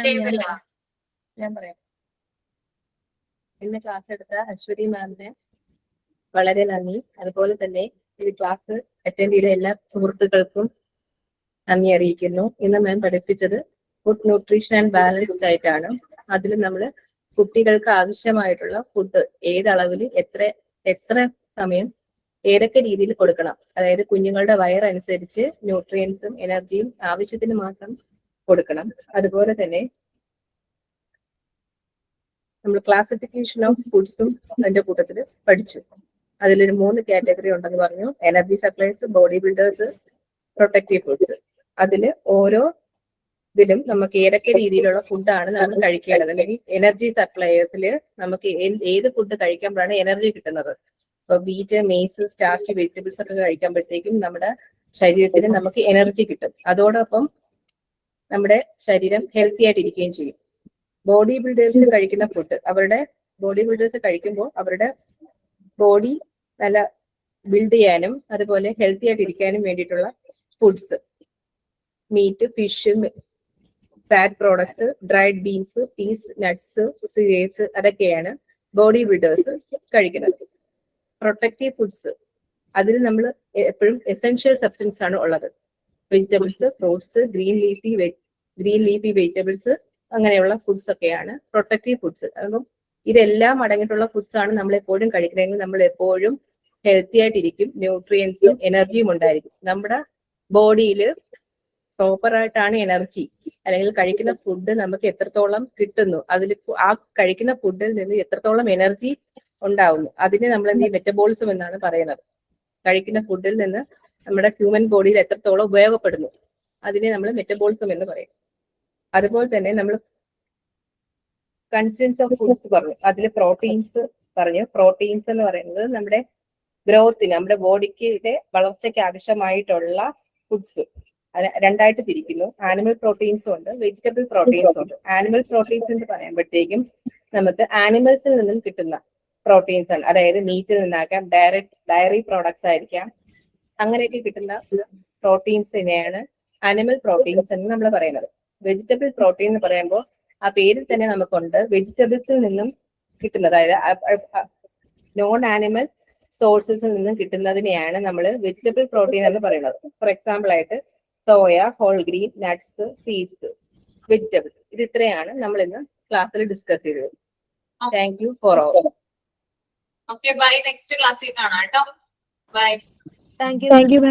ചെയ്യുന്നില്ല. ഞാൻ പറയാം. ഇന്ന് ക്ലാസ് എടുത്ത അശ്വതി മാമിന് വളരെ നന്ദി. അതുപോലെ തന്നെ ഈ ക്ലാസ് അറ്റൻഡ് ചെയ്ത എല്ലാ സുഹൃത്തുക്കൾക്കും നന്ദി അറിയിക്കുന്നു. ഇന്ന് മാം പഠിപ്പിച്ചത് food nutrition and balanced diet ആണ്. അതിൽ നമ്മൾ കുട്ടികൾക്ക് ആവശ്യമായിട്ടുള്ള ഫുഡ് ഏത് അളവിൽ എത്ര സമയം ഏതൊക്കെ രീതിയിൽ കൊടുക്കണം, അതായത് കുഞ്ഞുങ്ങളുടെ വയറനുസരിച്ച് ന്യൂട്രിയൻസും എനർജിയും ആവശ്യത്തിന് മാത്രം കൊടുക്കണം. അതുപോലെ തന്നെ നമ്മൾ ക്ലാസിഫിക്കേഷൻ ഓഫ് ഫുഡ്സും അതിന്റെ കൂട്ടത്തിൽ പഠിച്ചു. അതിലൊരു 3 കാറ്റഗറി ഉണ്ടെന്ന് പറഞ്ഞു. Energy supplies, body builders, protective foods. അതിൽ ഓരോ ഇതിലും നമുക്ക് ഏതൊക്കെ രീതിയിലുള്ള ഫുഡാണ് നമ്മൾ കഴിക്കേണ്ടത്, അല്ലെങ്കിൽ എനർജി സപ്ലയേഴ്സിൽ നമുക്ക് ഏത് ഫുഡ് കഴിക്കുമ്പോഴാണ് എനർജി കിട്ടുന്നത്. ഇപ്പൊ വീറ്റ്, മെയ്സ്, സ്റ്റാർച്ച്, വെജിറ്റബിൾസ് ഒക്കെ കഴിക്കുമ്പോഴത്തേക്കും നമ്മുടെ ശരീരത്തിന് നമുക്ക് എനർജി കിട്ടും. അതോടൊപ്പം നമ്മുടെ ശരീരം ഹെൽത്തി ആയിട്ടിരിക്കുകയും ചെയ്യും. ബോഡി ബിൽഡേഴ്സ് കഴിക്കുന്ന ഫുഡ്, ബോഡി ബിൽഡേഴ്സ് കഴിക്കുമ്പോൾ അവരുടെ ബോഡി നല്ല ബിൽഡ് ചെയ്യാനും അതുപോലെ ഹെൽത്തി ആയിട്ട് ഇരിക്കാനും വേണ്ടിയിട്ടുള്ള foods, meat, fish, fat products, dried beans, peas, nuts, cereals, അതൊക്കെയാണ് ബോഡി ബിൽഡേഴ്സ് കഴിക്കുന്നത്. പ്രൊട്ടക്റ്റീവ് ഫുഡ്സ്, അതിൽ നമ്മൾ എപ്പോഴും എസെൻഷ്യൽ സബ്സ്റ്റൻസ് ആണ് ഉള്ളത്. Vegetables, fruits, green leafy vegetables, അങ്ങനെയുള്ള ഫുഡ്സ് ഒക്കെയാണ് പ്രൊട്ടക്റ്റീവ് ഫുഡ്സ്. അപ്പം ഇതെല്ലാം അടങ്ങിയിട്ടുള്ള ഫുഡ്സ് ആണ് നമ്മൾ എപ്പോഴും കഴിക്കണമെങ്കിൽ നമ്മൾ എപ്പോഴും ഹെൽത്തി ആയിട്ടിരിക്കും, ന്യൂട്രിയൻസും എനർജിയും ഉണ്ടായിരിക്കും. നമ്മുടെ ബോഡിയിൽ പ്രോപ്പറായിട്ടാണ് എനർജി, അല്ലെങ്കിൽ കഴിക്കുന്ന ഫുഡ് നമുക്ക് എത്രത്തോളം കിട്ടുന്നു, അതിൽ ആ കഴിക്കുന്ന ഫുഡിൽ നിന്ന് എത്രത്തോളം എനർജി ഉണ്ടാവുന്നു, അതിനെ നമ്മൾ എന്ത് മെറ്റബോളിസം എന്നാണ് പറയുന്നത്. കഴിക്കുന്ന ഫുഡിൽ നിന്ന് നമ്മുടെ ഹ്യൂമൻ ബോഡിയിൽ എത്രത്തോളം ഉപയോഗപ്പെടുന്നു, അതിനെ നമ്മൾ മെറ്റബോളിസം എന്ന് പറയും. അതുപോലെ തന്നെ നമ്മൾ കൺസ്റ്റൻസ് ഓഫ് ഫുഡ്സ് പറഞ്ഞു. അതിൽ പ്രോട്ടീൻസ് പറഞ്ഞു. പ്രോട്ടീൻസ് എന്ന് പറയുന്നത് നമ്മുടെ ഗ്രോത്തിന്, നമ്മുടെ ബോഡിക്ക് വളർച്ചയ്ക്ക് ആവശ്യമായിട്ടുള്ള ഫുഡ്സ് രണ്ടായിട്ട് തിരിക്കുന്നു. ആനിമൽ പ്രോട്ടീൻസും ഉണ്ട്, വെജിറ്റബിൾ പ്രോട്ടീൻസും ഉണ്ട്. ആനിമൽ പ്രോട്ടീൻസ് എന്ന് പറയുമ്പോഴത്തേക്കും നമുക്ക് ആനിമൽസിൽ നിന്നും കിട്ടുന്ന പ്രോട്ടീൻസ് ആണ്. അതായത് മീറ്റിൽ നിന്നാക്കാം, ഡയറി പ്രോഡക്ട്സ് ആയിരിക്കാം, അങ്ങനെയൊക്കെ കിട്ടുന്ന പ്രോട്ടീൻസിനെയാണ് ആനിമൽ പ്രോട്ടീൻസ് എന്ന് നമ്മൾ പറയുന്നത്. വെജിറ്റബിൾ പ്രോട്ടീൻ എന്ന് പറയുമ്പോൾ ആ പേരിൽ തന്നെ നമുക്കുണ്ട് വെജിറ്റബിൾസിൽ നിന്നും കിട്ടുന്നത്, അതായത് നോൺ ആനിമൽ സോഴ്സസിൽ നിന്നും കിട്ടുന്നതിനെയാണ് നമ്മൾ വെജിറ്റബിൾ പ്രോട്ടീൻ എന്ന് പറയുന്നത്. ഫോർ എക്സാമ്പിൾ ആയിട്ട് soya, whole green, nuts, seeds, vegetable. ഇത് ഇത്രയാണ് നമ്മൾ ഇന്ന് ക്ലാസ്സിൽ ഡിസ്കസ് ചെയ്തത്. Thank you for all. Okay, bye. Next ക്ലാസ്സിൽ കാണാം കേട്ടോ. ബൈ. Thank U.